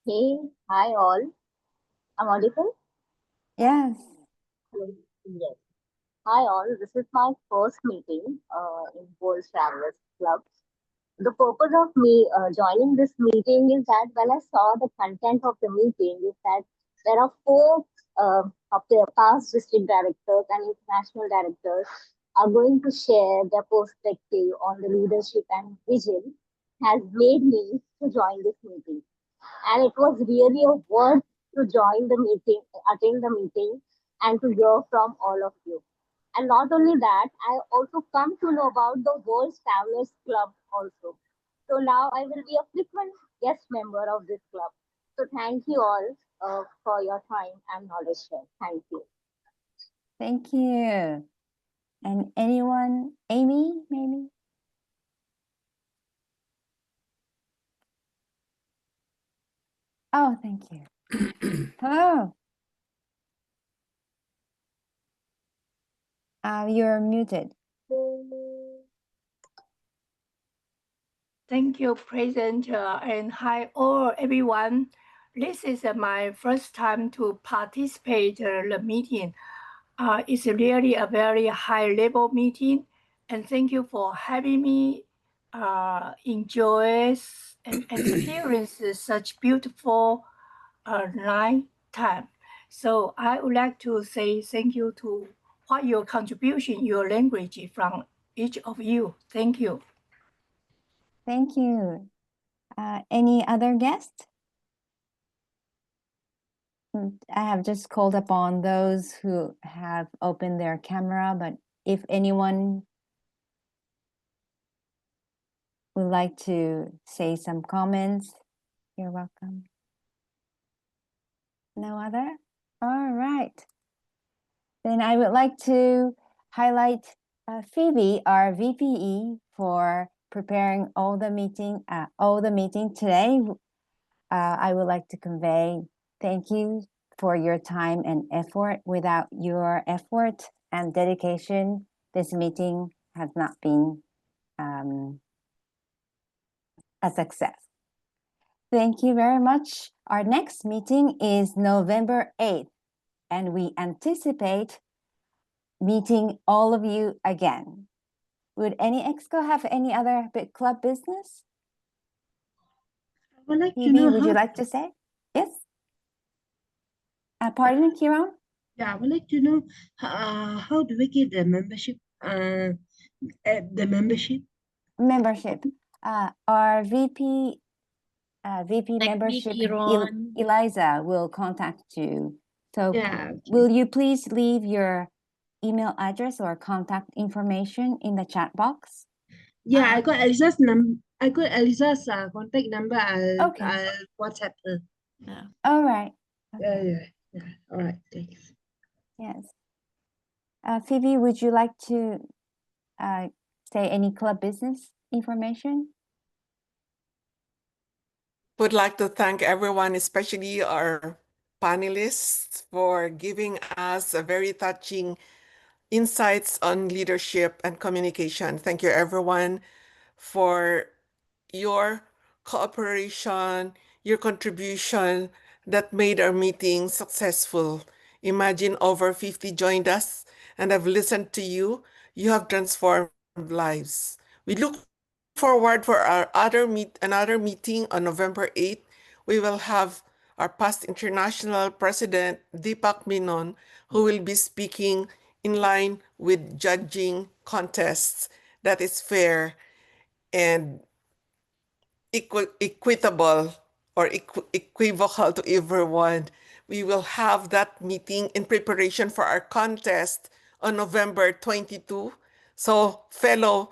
Hey, hi all. I'm audible?
Yes.
Yes. Hi all. This is my first meeting in World Travelers Club. The purpose of me joining this meeting is that when I saw the content of the meeting is that there are four of the past district directors and international directors are going to share their perspective on the leadership and vision has made me to join this meeting. And it was really a worth to join the meeting, attend the meeting, and to hear from all of you. And not only that, I also come to know about the World Travelers Club also. So now I will be a frequent guest member of this club. So thank you all for your time and knowledge share. Thank you.
Thank you. And anyone? Amy, maybe? Oh, thank you. Hello. You're muted.
Thank you, President, and hi all everyone. This is my first time to participate in the meeting. It's really a very high-level meeting, and thank you for having me enjoy and experience such beautiful night time. So I would like to say thank you to what your contribution, your language from each of you. Thank you.
Thank you. Any other guests? I have just called upon those who have opened their camera, but if anyone would like to say some comments, you're welcome. No other? All right. Then I would like to highlight Phoebe, our VPE, for preparing all the meeting today. I would like to convey thank you for your time and effort. Without your effort and dedication, this meeting has not been a success. Thank you very much. Our next meeting is November 8th, and we anticipate meeting all of you again. Would any exco have any other big club business?
I would like to
Phoebe,
know
would you like to say? Yes? Pardon, Kiran?
Yeah, I would like to know how do we get the membership? The membership.
Membership. Our VP membership, Eliza, will contact you. So
Yeah,
will you please leave your email address or contact information in the chat box?
Yeah, I got Eliza's contact number. I'll WhatsApp her.
Yeah. All right.
Yeah. All right. Thanks.
Yes. Phoebe, would you like to say any club business information?
Would like to thank everyone, especially our panelists, for giving us a very touching insights on leadership and communication. Thank you, everyone, for your cooperation, your contribution that made our meeting successful. Imagine over 50 joined us and have listened to you. You have transformed lives. We look forward for our another meeting on November 8th. We will have our past international president, Deepak Menon, who will be speaking in line with judging contests that is fair and equitable or equivocal to everyone. We will have that meeting in preparation for our contest on November 22. So, fellow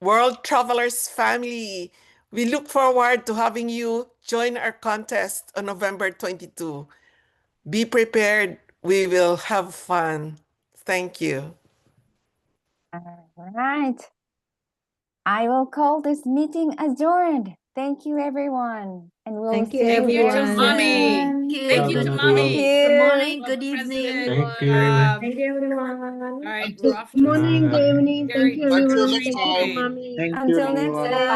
World Travelers family, we look forward to having you join our contest on November 22. Be prepared. We will have fun. Thank you.
All right. I will call this meeting adjourned. Thank you, everyone. And we'll
Thank you,
see you very
everyone.
soon.
Thank you,
Well done,
Tamami.
Thank
Good morning,
you.
good evening.
Thank you.
Thank you, everyone.
All right, we're off
Good
to
morning, good
Bye.
evening. Thank
very
you, everyone.
Until next
Thank you,
time.
Mommy.
Thank you,
Until next
everyone.
time.